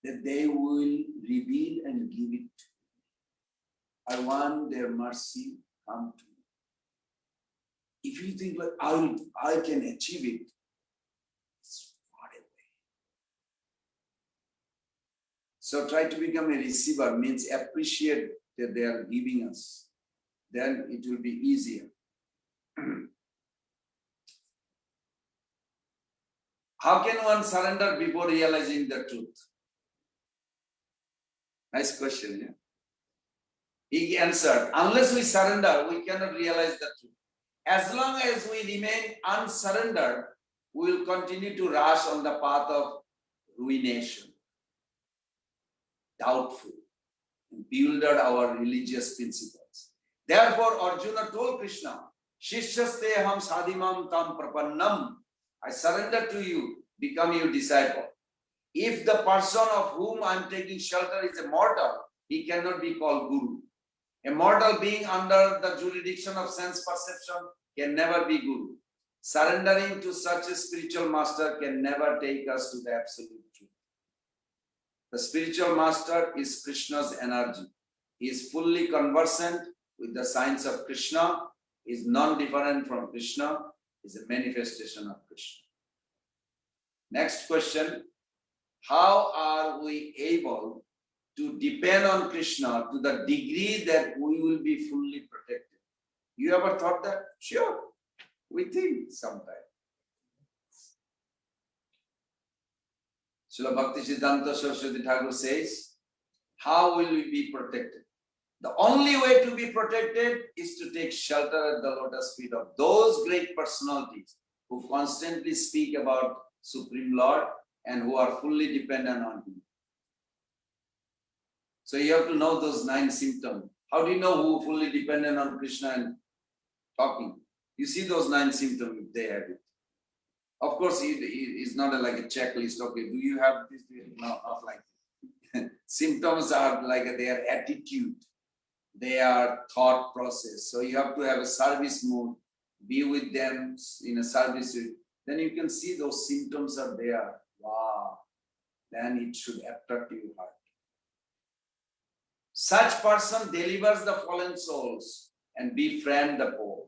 that they will reveal and give it to you. I want their mercy come to me. If you think like I can achieve it, it's far away. So try to become a receiver, means appreciate that they are giving us. Then it will be easier. How can one surrender before realizing the truth? Nice question, yeah? He answered, unless we surrender, we cannot realize the truth. As long as we remain unsurrendered, we will continue to rush on the path of ruination, doubtful, and bewildered our religious principles. Therefore, Arjuna told Krishna, Shishyaste ham sadhimam tam prapannam. I surrender to you, become your disciple. If the person of whom I am taking shelter is a mortal, he cannot be called Guru. A mortal being under the jurisdiction of sense perception can never be Guru. Surrendering to such a spiritual master can never take us to the absolute truth. The spiritual master is Krishna's energy. He is fully conversant with the science of Krishna, is non-different from Krishna, is a manifestation of Krishna. Next question, how are we able to depend on Krishna to the degree that we will be fully protected? You ever thought that? Sure, we think sometimes. Srila Bhaktisiddhanta Sarasvati Thakur says, how will we be protected? The only way to be protected is to take shelter at the lotus feet of those great personalities who constantly speak about Supreme Lord and who are fully dependent on Him. So you have to know those 9 symptoms. How do you know who fully dependent on Krishna and talking? You see those 9 symptoms if they have it. Of course, it's not like a checklist. Okay, do you have this? No, not like this. Symptoms are like their attitude, their thought process. So you have to have a service mood, be with them in a service. Then you can see those symptoms are there. Wow. Then it should attract your heart. Such person delivers the fallen souls and befriend the poor.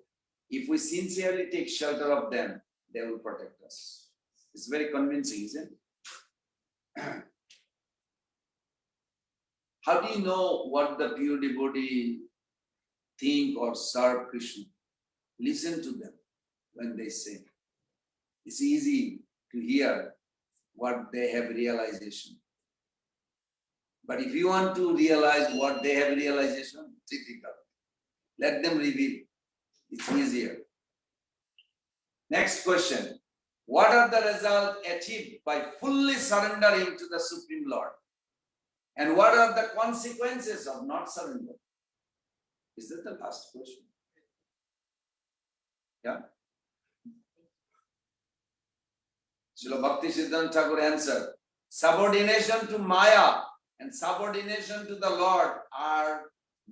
If we sincerely take shelter of them, they will protect us. It's very convincing, isn't it? How do you know what the pure devotee think or serve Krishna? Listen to them when they sing. It's easy to hear what they have realization. But if you want to realize what they have realization, difficult. Let them reveal. It's easier. Next question. What are the results achieved by fully surrendering to the Supreme Lord? And what are the consequences of not surrendering? Is that the last question? Yeah? Srila Bhaktisiddhanta Thakur answered, subordination to Maya and subordination to the Lord are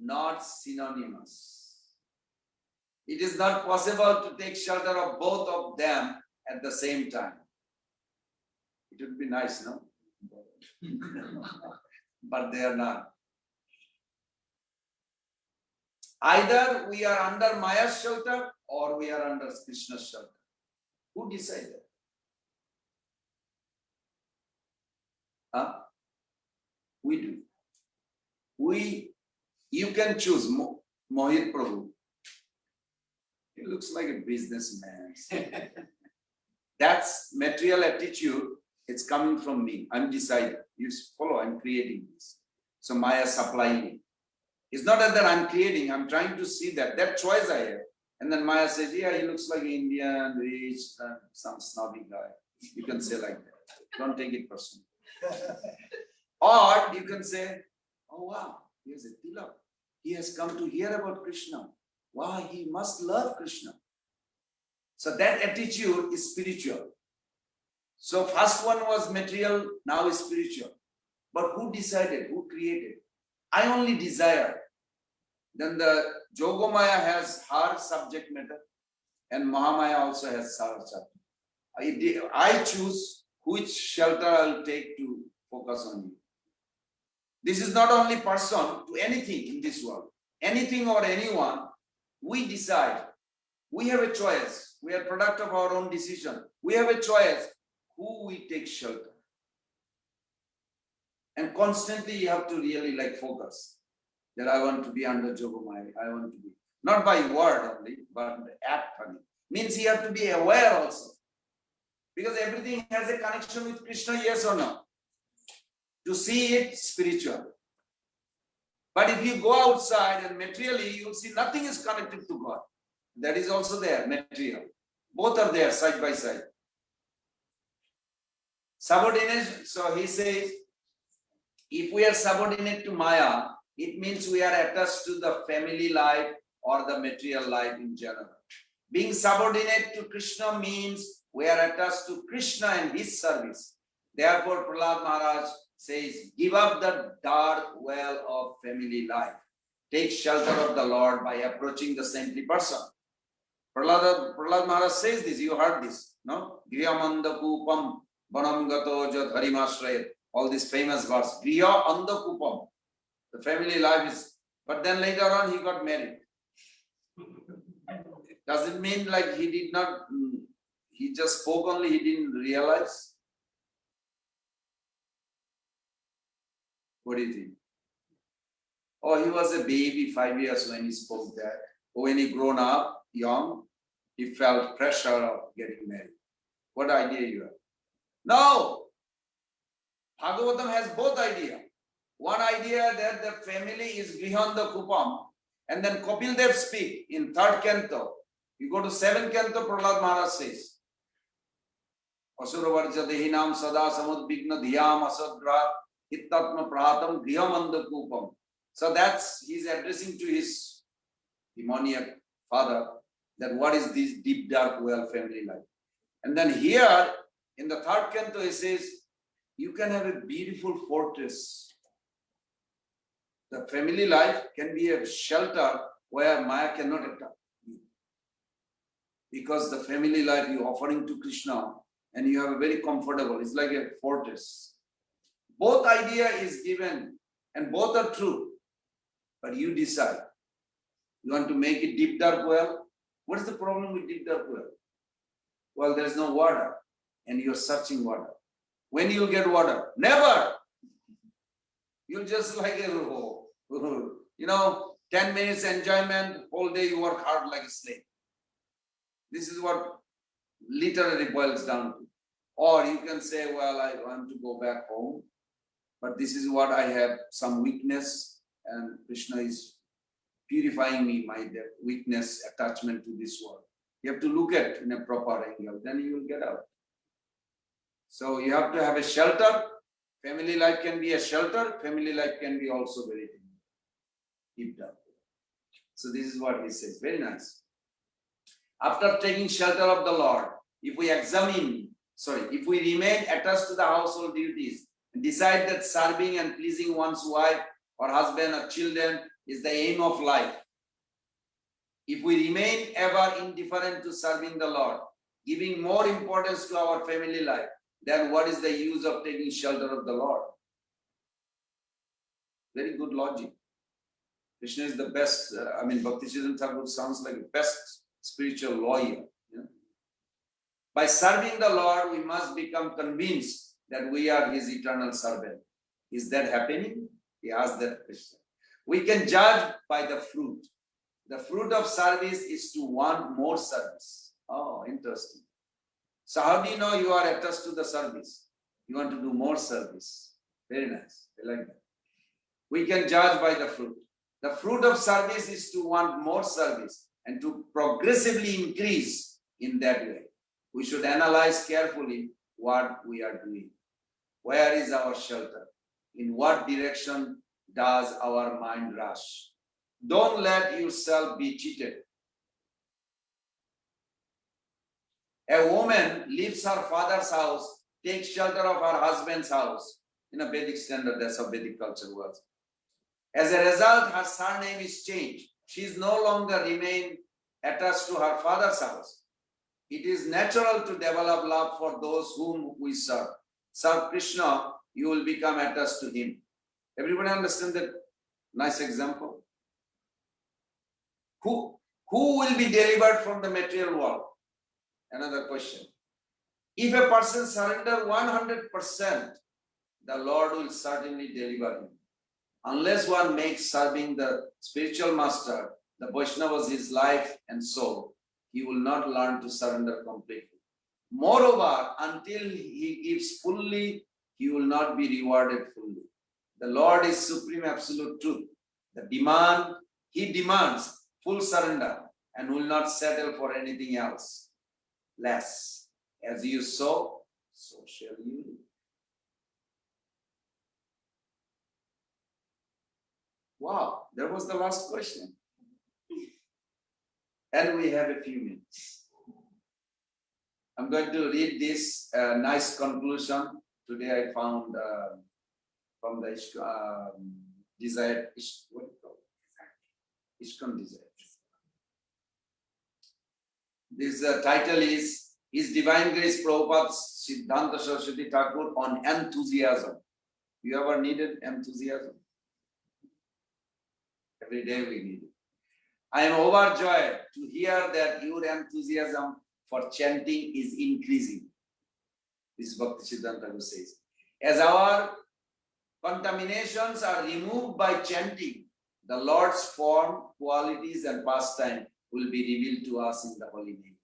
not synonymous. It is not possible to take shelter of both of them at the same time. It would be nice, no? But they are not. Either we are under Maya's shelter or we are under Krishna's shelter. Who decided? Huh? We do. You can choose Mohit Prabhu. He looks like a businessman. That's material attitude. It's coming from me. I'm deciding. You follow, I'm creating this. So Maya supplying me. It's not that I'm creating, I'm trying to see that choice I have. And then Maya says, yeah, he looks like Indian, rich, some snobby guy. You can say like that. Don't take it personally. Or you can say, oh wow, here's a tilak. He has come to hear about Krishna. Wow, he must love Krishna. So that attitude is spiritual. So first one was material, now is spiritual. But who decided? Who created? I only desire. Then the Yogamaya has her subject matter and Mahamaya also has her subject. I choose which shelter I will take to focus on you. This is not only person to anything in this world. Anything or anyone, we decide. We have a choice. We are product of our own decision. We have a choice who we take shelter. And constantly you have to really focus that I want to be under Yogamaya. I want to be, not by word only, but act on it. Means you have to be aware also. Because everything has a connection with Krishna, yes or no? To see it spiritual. But if you go outside and materially, you will see nothing is connected to God. That is also there, material. Both are there side by side. Subordination, so he says, if we are subordinate to Maya, it means we are attached to the family life or the material life in general. Being subordinate to Krishna means we are attached to Krishna and his service. Therefore, Prahlad Maharaj says, give up the dark well of family life. Take shelter of the Lord by approaching the saintly person. Prahlad Maharaj says this, you heard this, no? Griyamanda kupam vanam gato jat harimashrayat. All these famous verse. Griya anda kupam. The family life is, but then later on he got married. Does it mean like he did not, he just spoke only, he didn't realize? What do you think? Oh, he was a baby 5 years when he spoke that. When he grown up, young, he felt pressure of getting married. What idea you have? No! Bhagavatam has both ideas. One idea that the family is Grihanda Kupam, and then Kapil Dev speak in 3rd canto. You go to 7th canto, Prahlad Maharaj says, Asuravarja Dehinam Sada Samud Bigna Dhyam Asadra Hittatma Prahatam Grihamanda Kupam. So that's, he's addressing to his demoniac father that what is this deep dark well family life. And then here in the 3rd canto he says, you can have a beautiful fortress. The family life can be a shelter where Maya cannot attack you. Because the family life you're offering to Krishna and you have a very comfortable, it's like a fortress. Both idea is given and both are true. But you decide. You want to make it deep dark well? What is the problem with deep dark well? Well, there's no water and you're searching water. When you'll get water? Never! You'll just like a, 10 minutes enjoyment, whole day you work hard like a slave. This is what literally boils down to. Or you can say, well, I want to go back home, but this is what I have, some weakness, and Krishna is purifying me, my weakness, attachment to this world. You have to look at it in a proper angle, then you will get out. So you have to have a shelter. Family life can be a shelter. Family life can be also very deep down. So this is what he says. Very nice. After taking shelter of the Lord, if we remain attached to the household duties and decide that serving and pleasing one's wife or husband or children is the aim of life, if we remain ever indifferent to serving the Lord, giving more importance to our family life, then what is the use of taking shelter of the Lord? Very good logic. Krishna is the best. Bhaktisiddhanta Thakur sounds like the best spiritual lawyer. By serving the Lord, we must become convinced that we are his eternal servant. Is that happening? He asked that question. We can judge by the fruit. The fruit of service is to want more service. Oh, interesting. So how do you know you are attached to the service? You want to do more service. Very nice. I like that. We can judge by the fruit. The fruit of service is to want more service and to progressively increase in that way. We should analyze carefully what we are doing. Where is our shelter? In what direction does our mind rush? Don't let yourself be cheated. A woman leaves her father's house, takes shelter of her husband's house. In a Vedic standard, that's how Vedic culture was. As a result, her surname is changed. She is no longer remain attached to her father's house. It is natural to develop love for those whom we serve. Serve Krishna, you will become attached to him. Everybody understand that nice example? Who will be delivered from the material world? Another question. If a person surrenders 100%, the Lord will certainly deliver him. Unless one makes serving the spiritual master, the Vaishnavas, his life and soul, he will not learn to surrender completely. Moreover, until he gives fully, he will not be rewarded fully. The Lord is supreme absolute truth. He demands full surrender and will not settle for anything else. Less. As you sow, so shall you reap. Wow, that was the last question. And we have a few minutes. I'm going to read this nice conclusion. Today I found from the Desire, what do you call it? ISKCON Desire. This title is His Divine Grace Prabhupada Siddhanta Saraswati Thakur on Enthusiasm. You ever needed enthusiasm? Every day we need it. I am overjoyed to hear that your enthusiasm for chanting is increasing. This is Bhaktisiddhanta who says. As our contaminations are removed by chanting, the Lord's form, qualities and pastime will be revealed to us in the holy name.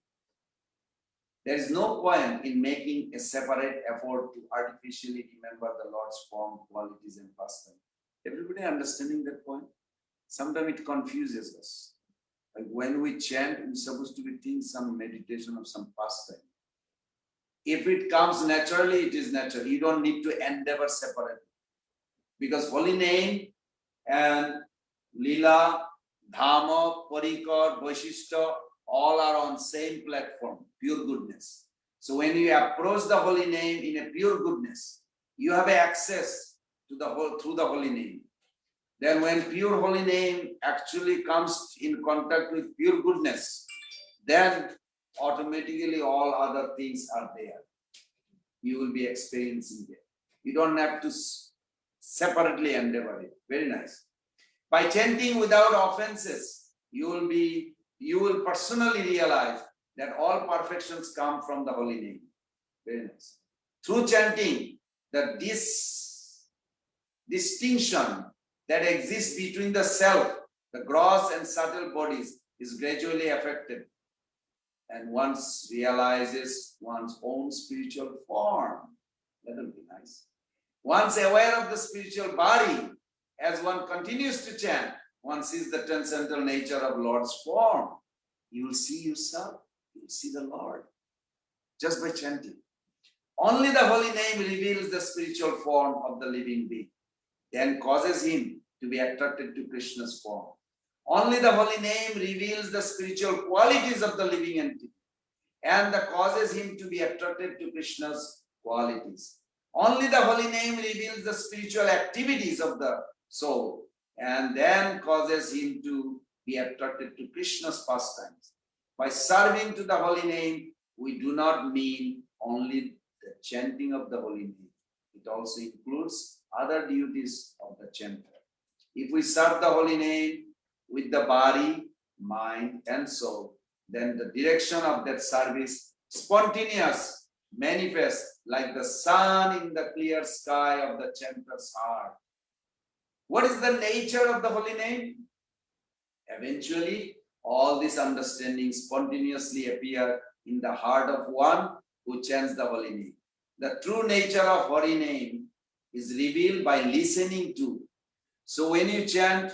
There is no point in making a separate effort to artificially remember the Lord's form, qualities and pastime. Everybody understanding that point? Sometimes it confuses us. Like when we chant, we're supposed to be doing some meditation of some pastime. If it comes naturally, it is natural. You don't need to endeavor separate. Because holy name and Lila, Dhamma, Parikar, Vaishishta, all are on same platform, pure goodness. So when you approach the holy name in a pure goodness, you have access to the whole through the holy name. Then when pure holy name actually comes in contact with pure goodness, then automatically all other things are there. You will be experiencing it. You don't have to separately endeavor it. Very nice. By chanting without offenses, you will personally realize that all perfections come from the holy name. Very nice. Through chanting, that this distinction that exists between the self, the gross and subtle bodies, is gradually affected. And once realizes one's own spiritual form. That will be nice. Once aware of the spiritual body, as one continues to chant, one sees the transcendental nature of Lord's form. You will see yourself, you will see the Lord, just by chanting. Only the holy name reveals the spiritual form of the living being, then causes him to be attracted to Krishna's form. Only the holy name reveals the spiritual qualities of the living entity, and causes him to be attracted to Krishna's qualities. Only the holy name reveals the spiritual activities of the soul, and then causes him to be attracted to Krishna's pastimes. By serving to the holy name, we do not mean only the chanting of the holy name. It also includes other duties of the chanter. If we serve the holy name with the body, mind, and soul, then the direction of that service, spontaneous, manifests like the sun in the clear sky of the chanter's heart. What is the nature of the holy name? Eventually, all these understandings spontaneously appear in the heart of one who chants the holy name. The true nature of holy name is revealed by listening to. So when you chant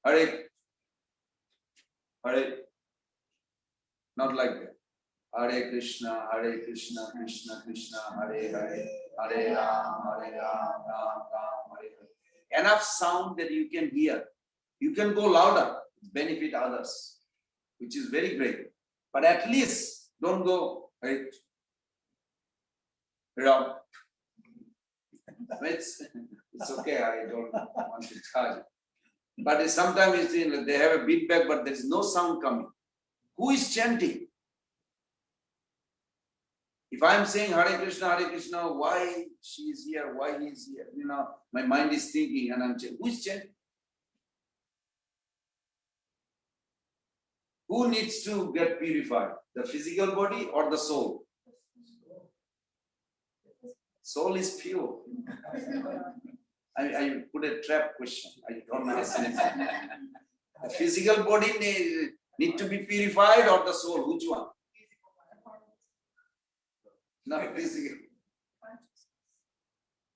Hare, Hare, not like that. Hare Krishna, Krishna Krishna, Hare Hare, Hare Ram, Ram Ram, Hare Hare. Enough sound that you can hear. You can go louder, benefit others, which is very great. But at least don't go right. Wrong. It's okay, I don't want to charge. But sometimes they have a beat back, but there is no sound coming. Who is chanting? If I am saying Hare Krishna, why she is here, why he is here? You know, my mind is thinking and I'm chanting. Who is chanting? Who needs to get purified? The physical body or the soul? Soul is pure. I put a trap question. I don't ask anything. The physical body need to be purified or the soul? Which one? Not physical.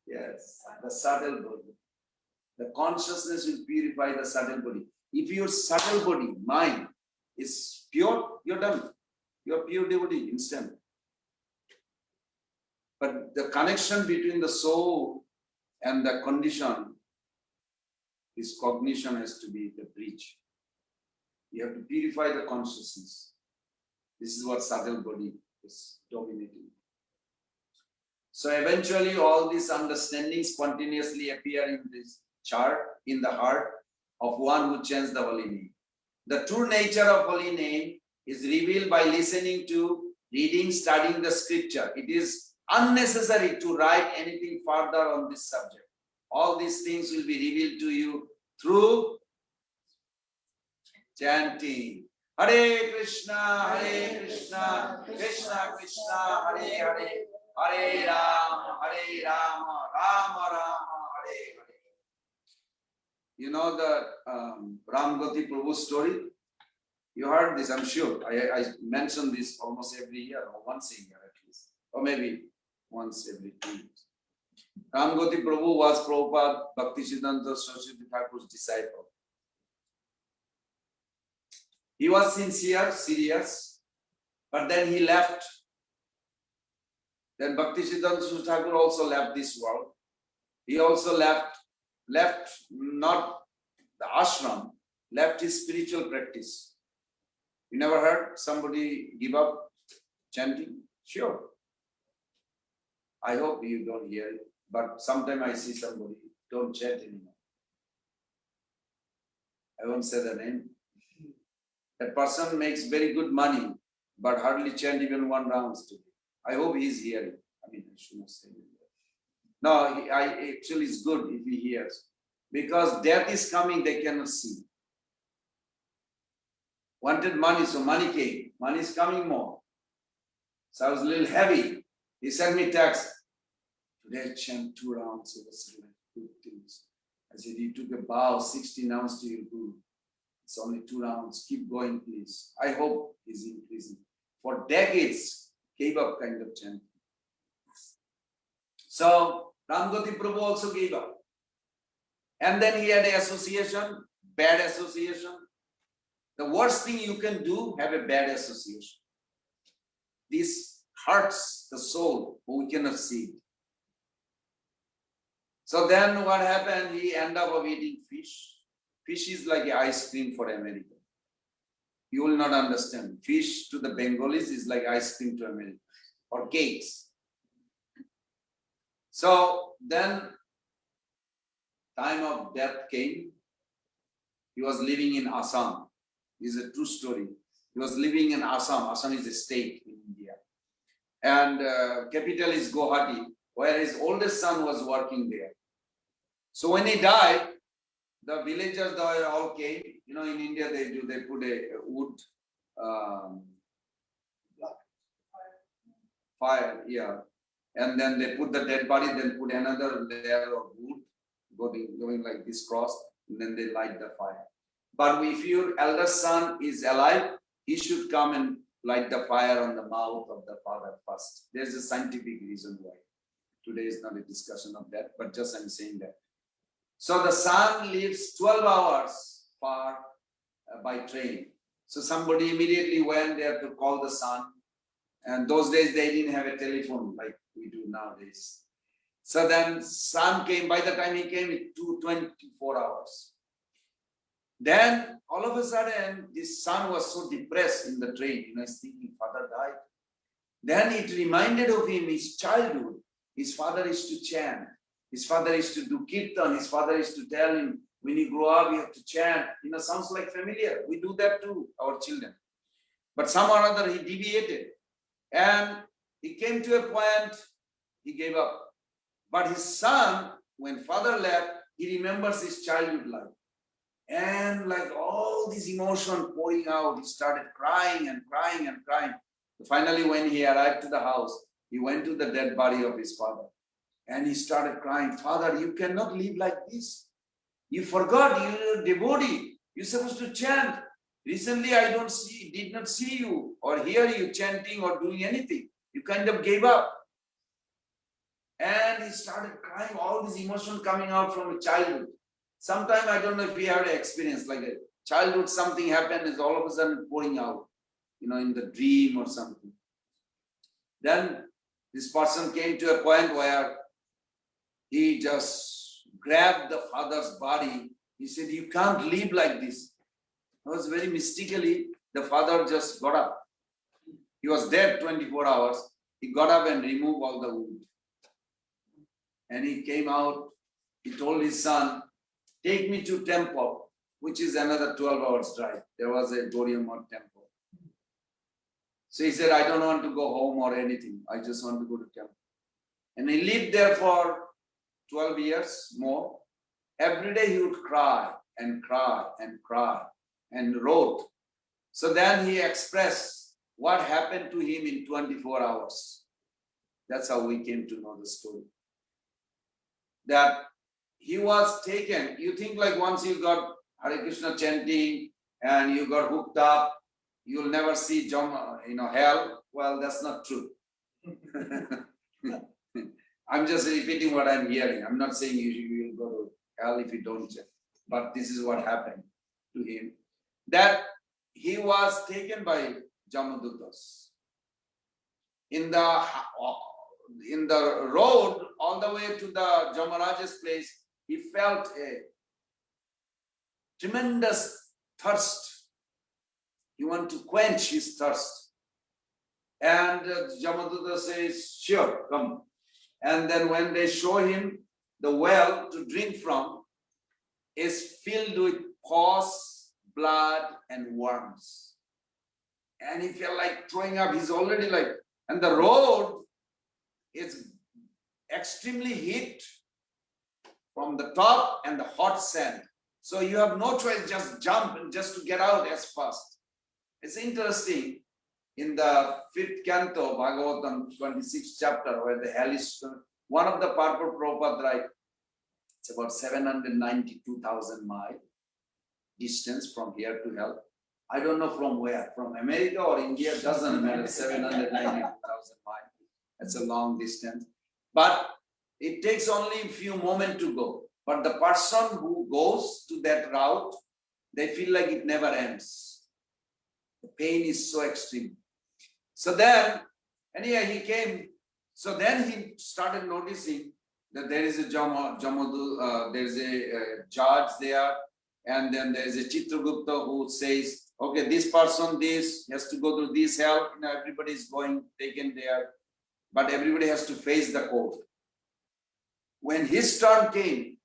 Yes, the subtle body. The consciousness will purify the subtle body. If your subtle body, mind, is pure, you're done. You're pure devotee, instant. But the connection between the soul and the condition, is cognition has to be the bridge. You have to purify the consciousness. This is what subtle body is dominating. So eventually all these understandings continuously appear in this chart, in the heart of one who chants the holy name. The true nature of holy name is revealed by listening to, reading, studying the scripture. It is unnecessary to write anything further on this subject. All these things will be revealed to you through chanting. Hare Krishna, Krishna Krishna, Hare Hare, Hare Rama, Rama Rama, Hare Hare. You know the Pran Govind Prabhu story? You heard this, I'm sure. I mention this almost every year, or once a year at least, or maybe once every 2 years. Pran Govind Prabhu was Prabhupada Bhaktisiddhanta Sarasvati Thakur's disciple. He was sincere, serious, but then he left. Then Bhaktisiddhanta Thakur also left this world. He also left not the ashram, left his spiritual practice. You never heard somebody give up chanting? Sure. I hope you don't hear it, but sometimes I see somebody don't chant anymore. I won't say the name. That person makes very good money, but hardly chant even 1 round today. I hope he is hearing. I mean, I should not say that. No, actually it's good if he hears. Because death is coming, they cannot see. Wanted money, so money came. Money is coming more. So I was a little heavy. He sent me text. Today I chant 2 rounds. It was like good things. I said, you took a vow, 16 rounds to your guru. It's only 2 rounds. Keep going, please. I hope he's increasing. For decades, gave up kind of chanting. So, Pran Govind Prabhu also gave up. And then he had an association, bad association. The worst thing you can do, have a bad association. This hurts the soul, but we cannot see it. So then what happened? He ended up eating fish. Fish is like ice cream for America. You will not understand. Fish to the Bengalis is like ice cream to America, or cakes. So then time of death came. He was living in Assam. This is a true story. He was living in Assam. Assam is a state in India. And capital is Guwahati, where his oldest son was working there. So when he died, the villagers they all came. You know, in India they put a wood fire, yeah. And then they put the dead body, then put another layer of wood going like this cross, and then they light the fire. But if your eldest son is alive, he should come and light the fire on the mouth of the father first. There's a scientific reason why. Today is not a discussion of that, but just I'm saying that. So the son lives 12 hours far by train. So somebody immediately went there to call the son. And those days they didn't have a telephone like we do nowadays. So then son came. By the time he came, it took 24 hours. Then all of a sudden, this son was so depressed in the train. You know, he's thinking, father died. Then it reminded of him his childhood. His father used to chant. His father used to do kirtan. His father used to tell him, when you grow up, you have to chant. You know, sounds like familiar. We do that to our children. But somehow or other, he deviated. And he came to a point, he gave up. But his son, when father left, he remembers his childhood life. And like all this emotion pouring out, he started crying and crying and crying. Finally, when he arrived to the house, he went to the dead body of his father. And he started crying, Father, you cannot live like this. You forgot, you're a devotee. You're supposed to chant. Recently, I did not see you or hear you chanting or doing anything. You kind of gave up. And he started crying, all this emotion coming out from a childhood. Sometime, I don't know if we have an experience like a childhood, something happened, is all of a sudden pouring out, you know, in the dream or something. Then this person came to a point where he just grabbed the father's body. He said, you can't live like this. It was very mystically, the father just got up. He was dead 24 hours. He got up and removed all the wound. And he came out, he told his son, take me to temple, which is another 12 hours drive. There was a Gaudiya Math temple. So he said, I don't want to go home or anything. I just want to go to temple. And he lived there for 12 years more. Every day he would cry and cry and cry and wrote. So then he expressed what happened to him in 24 hours. That's how we came to know the story. That he was taken. You think like once you got Hare Krishna chanting and you got hooked up, you'll never see hell. Well, that's not true. I'm just repeating what I'm hearing. I'm not saying you will go to hell if you don't chant. But this is what happened to him. That he was taken by Jamadutas. In the road, all the way to the Jamaraja's place, he felt a tremendous thirst. He wanted to quench his thirst. And Jamaduta says, sure, come. And then when they show him the well to drink from, is filled with pus, blood, and worms. And he felt like throwing up. He's already like, and the road is extremely heat from the top and the hot sand. So you have no choice, just jump and just to get out as fast. It's interesting, in the 5th canto, Bhagavatam, 26th chapter, where the hell is, one of the purport Prabhupada writes, it's about 792,000 miles distance from here to hell. I don't know from where, from America or India, doesn't matter, 792,000 miles. That's a long distance. But it takes only a few moments to go. But the person who goes to that route, they feel like it never ends. The pain is so extreme. So then, anyway, he came. So then he started noticing that there is a there is a judge there, and then there is a Chitragupta who says, okay, this person, this has to go through this hell. Everybody is going, taken there, but everybody has to face the court. When his turn came,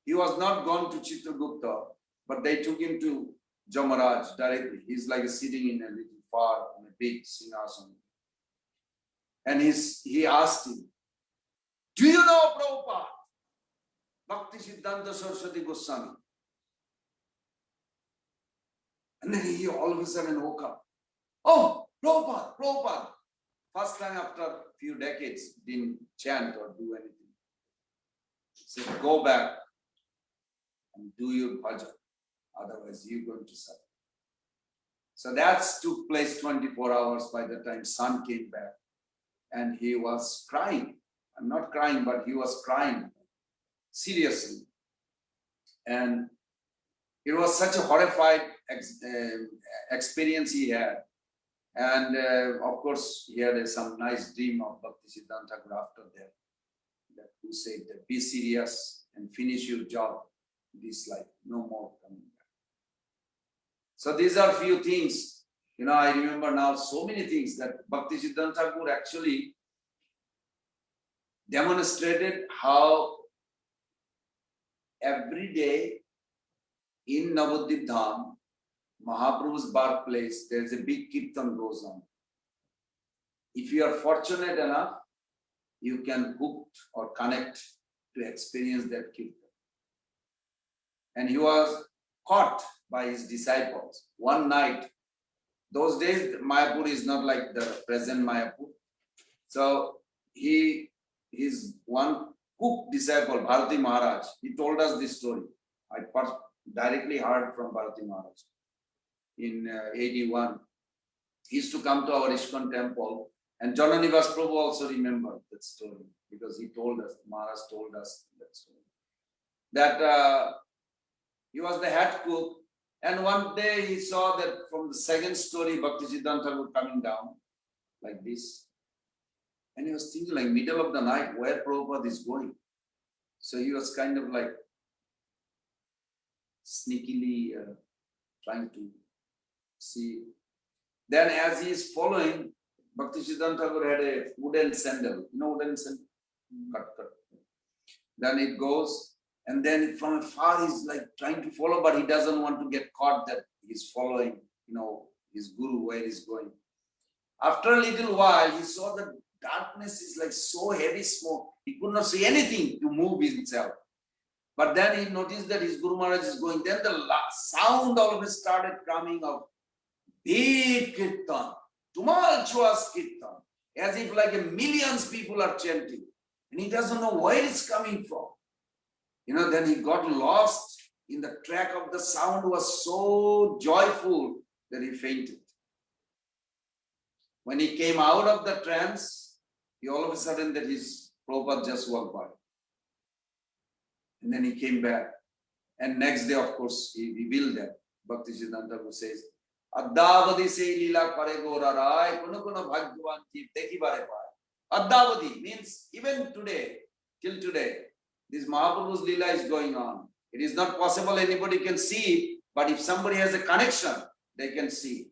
he was not gone to Chitragupta, but they took him to Jamaraj directly. He's like sitting in a little far, in a big singhasan. And he asked him, do you know Prabhupada? Bhaktisiddhanta Sarasvati Goswami. And then he all of a sudden woke up. Oh, Prabhupada. First time after a few decades, didn't chant or do anything. He said, go back and do your bhajan. Otherwise, you're going to suffer. So that took place 24 hours by the time sun came back. And he was crying. I'm not crying, but he was crying seriously. And it was such a horrified experience he had. And of course, he had some nice dream of Bhaktisiddhanta Thakur after that, who said that be serious and finish your job this life, no more coming back. So these are few things. I remember now so many things that Bhaktisiddhanta Thakur actually demonstrated how every day in Navadvip Dham, Mahaprabhu's birthplace, there is a big kirtan goes on. If you are fortunate enough, you can hook or connect to experience that kirtan. And he was caught by his disciples. One night, those days Mayapur is not like the present Mayapur. So his one cook disciple, Bharati Maharaj, he told us this story. I directly heard from Bharati Maharaj in 81. He used to come to our ISKCON temple, and Jananivas Prabhu also remembered that story because he told us, Maharaj told us that story. That he was the head cook, and one day he saw that from the second story, Bhaktisiddhanta Thakur coming down like this. And he was thinking like middle of the night, where Prabhupada is going. So he was kind of like sneakily trying to See, then as he is following, Bhaktisiddhanta Thakur had a wooden sandal. You know wooden sandal? Cut. Then it goes, and then from afar he's like trying to follow, but he doesn't want to get caught that he's following, his guru where he's going. After a little while, he saw that darkness is like so heavy smoke. He could not see anything to move himself. But then he noticed that his Guru Maharaj is going. Then the sound all of it started coming of big kirtan, tumultuous kirtan, as if like millions people are chanting. And he doesn't know where it's coming from. Then he got lost in the track of the sound, was so joyful that he fainted. When he came out of the trance, he all of a sudden that his Prabhupada just walked by. And then he came back. And next day, of course, he revealed that. Bhaktisiddhanta says, Addavadi se lila kare gora rai, kono kono bhagwan ki dekhi bare pai. Addavadi means even today, till today, this Mahaprabhu's lila is going on. It is not possible anybody can see it, but if somebody has a connection, they can see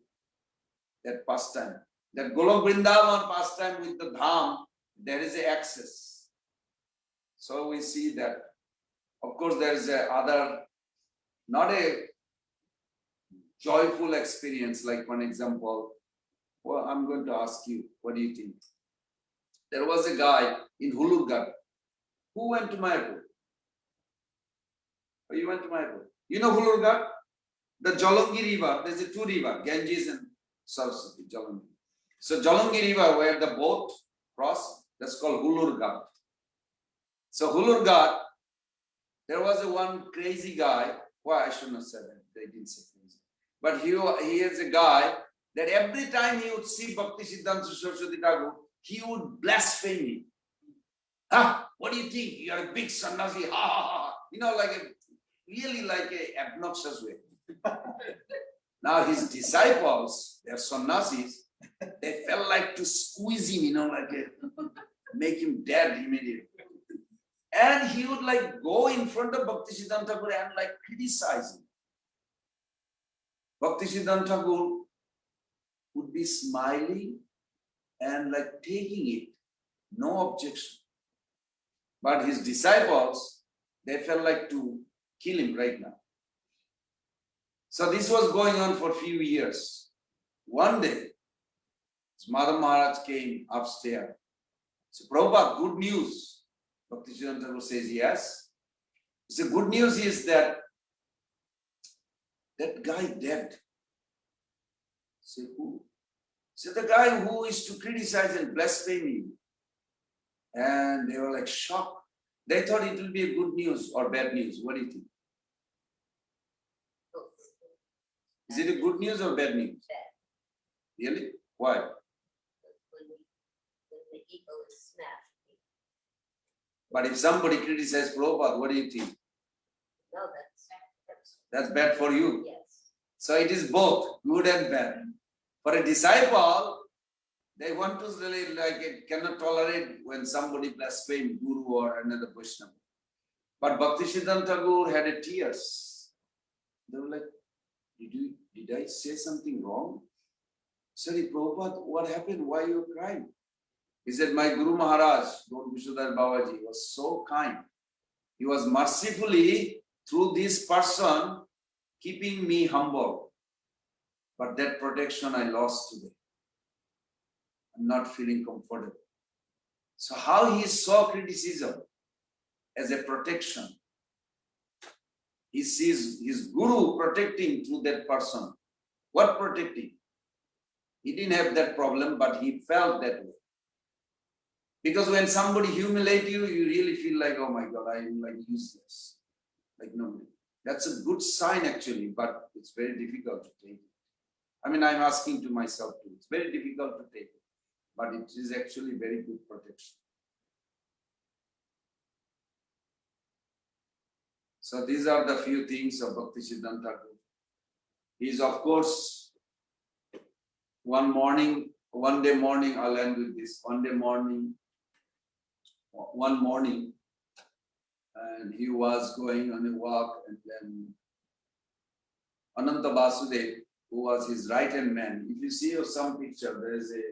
that pastime. That Golok Vrindavan pastime with the Dham, there is a access. So we see that. Of course, there is not a joyful experience, like one example. Well, I'm going to ask you, what do you think? There was a guy in Hulurgarh who went to Mayapur. Oh, you went to Mayapur. You know Hulurgarh? The Jalangi river, there's a two river, Ganges and Sarasvati, Jalangi. So Jalangi river, where the boat cross, that's called Hulurgarh. So Hulurgarh, there was one crazy guy. Well, I shouldn't have said that. They didn't say crazy. But he is a guy that every time he would see Bhaktisiddhanta Saraswati Thakur, he would blaspheme him. What do you think? You are a big sannyasi. Ha ha ha. Really like a obnoxious way. Now his disciples, their sannyasis, they felt like to squeeze him, make him dead immediately. And he would go in front of Bhaktisiddhanta Thakur and criticize him. Bhaktisiddhanta Thakur would be smiling and taking it, no objection. But his disciples, they felt like to kill him right now. So this was going on for a few years. One day, Madhav Maharaj came upstairs. So Prabhupada, good news. Bhaktisiddhanta Thakur says yes. So good news is that guy dead. Say who? Say the guy who is to criticize and blaspheme him. And they were shocked. They thought it will be a good news or bad news. What do you think? Is it a good news or bad news? Bad. Really? Why? When the ego is smashed. But if somebody criticizes Prabhupada, what do you think? No, that's bad for you. Yes. So it is both good and bad. For a disciple, they want to really cannot tolerate when somebody blasphemes Guru or another Vaishnava. But Bhaktisiddhanta Thakur had a tears. They were like, did I say something wrong? Sorry, Prabhupada, what happened? Why are you crying? He said, my Guru Maharaj, Lord Vishwadhar Babaji, was so kind. He was mercifully, through this person, keeping me humble. But that protection I lost today. I'm not feeling comfortable. So how he saw criticism as a protection. He sees his Guru protecting through that person. What protecting? He didn't have that problem, but he felt that way. Because when somebody humiliates you, you really feel like, oh my God, I am useless. Nobody. That's a good sign actually, but it's very difficult to take it. I mean, I'm asking to myself too. It's very difficult to take it, but it is actually very good protection. So these are the few things of Bhaktisiddhanta Thakur. He is, of course, one day morning, I'll end with this. One morning, and he was going on a walk, and then Ananta Vasudev who was his right hand man. If you see some picture, there is a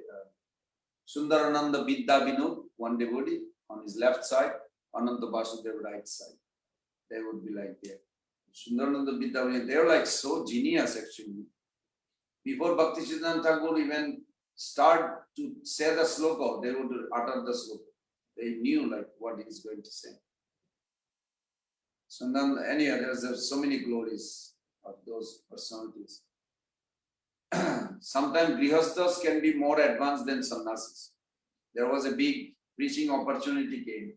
Sundarananda Vidya Vinod, one devotee on his left side, Ananta Vasudev right side. They would be like that. Sundarananda Vidya Vinod, they were like so genius actually. Before Bhaktisiddhanta Thakur even start to say the sloka, they would utter the sloka. They knew like what he is going to say. So anyway, there's so many glories of those personalities. Sometimes grihasthas can be more advanced than sannyasis. There was a big preaching opportunity came,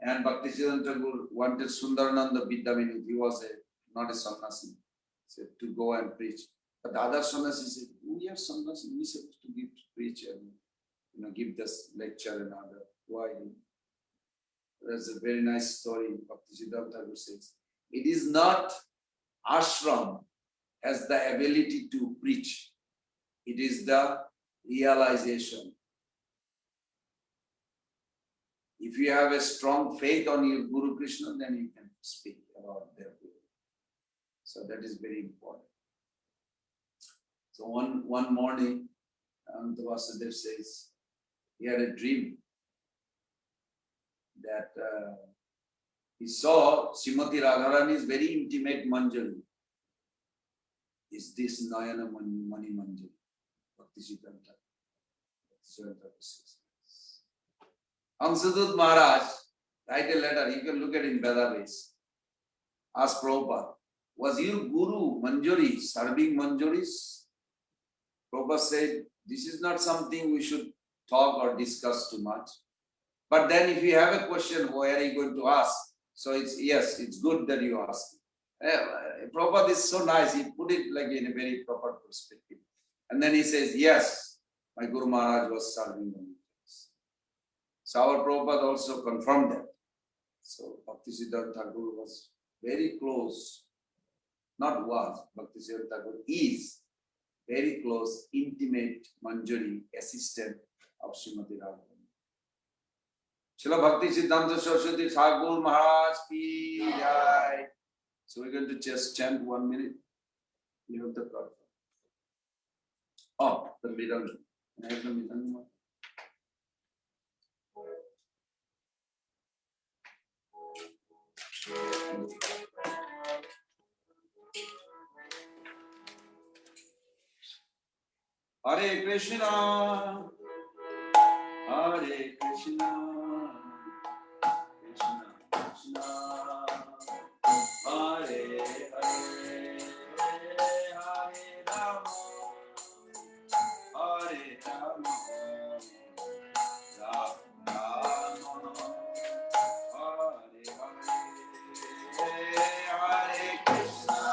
and Bhaktisiddhanta Thakur wanted Sundarananda Vidya Vinod. He was not a sannyasi, said to go and preach. But the other sannyasi said, "We are sannyasi. We are supposed to preach and give this lecture and other. Why?" There's a very nice story. Bhaktisiddhanta Thakur says, "It is not ashram has the ability to preach. It is the realization. If you have a strong faith on your Guru Krishna, then you can speak about their Guru. So that is very important." So one morning, Ananta Vasudev says he had a dream that he saw Srimati Radharani's very intimate Manjari. Is this Nayana Mani Manjari? Bhaktisiddhanta says. Amsadut Maharaj, write a letter, you can look at it in database. Ask Prabhupada, was your Guru Manjari serving Manjaris? Prabhupada said, this is not something we should talk or discuss too much. But then if you have a question, where are you going to ask? So it's good that you ask. Prabhupada is so nice, he put it like in a very proper perspective. And then he says, yes, my Guru Maharaj was serving Manjaris. So our Prabhupada also confirmed that. So Bhaktisiddhanta Thakur was very close, not was, Bhaktisiddhanta Thakur is very close, intimate Manjari assistant of Srimati Radharani. Srila Bhaktisiddhanta Sarasvati Thakur Maharaj ki jai. So we're going to just chant 1 minute. You have the prayer. Oh, the middle. I have the middle. Hare Krishna, Hare Krishna, Krishna Krishna, Hare Hare, Hare Rama, Hare Rama, Rama Rama, Hare Hare, Hare Krishna.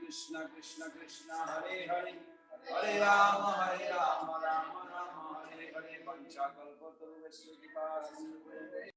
Krishna Krishna Krishna Hare Hare Hare Rama Rama Rama Hare Hare Panchakalpataruvasya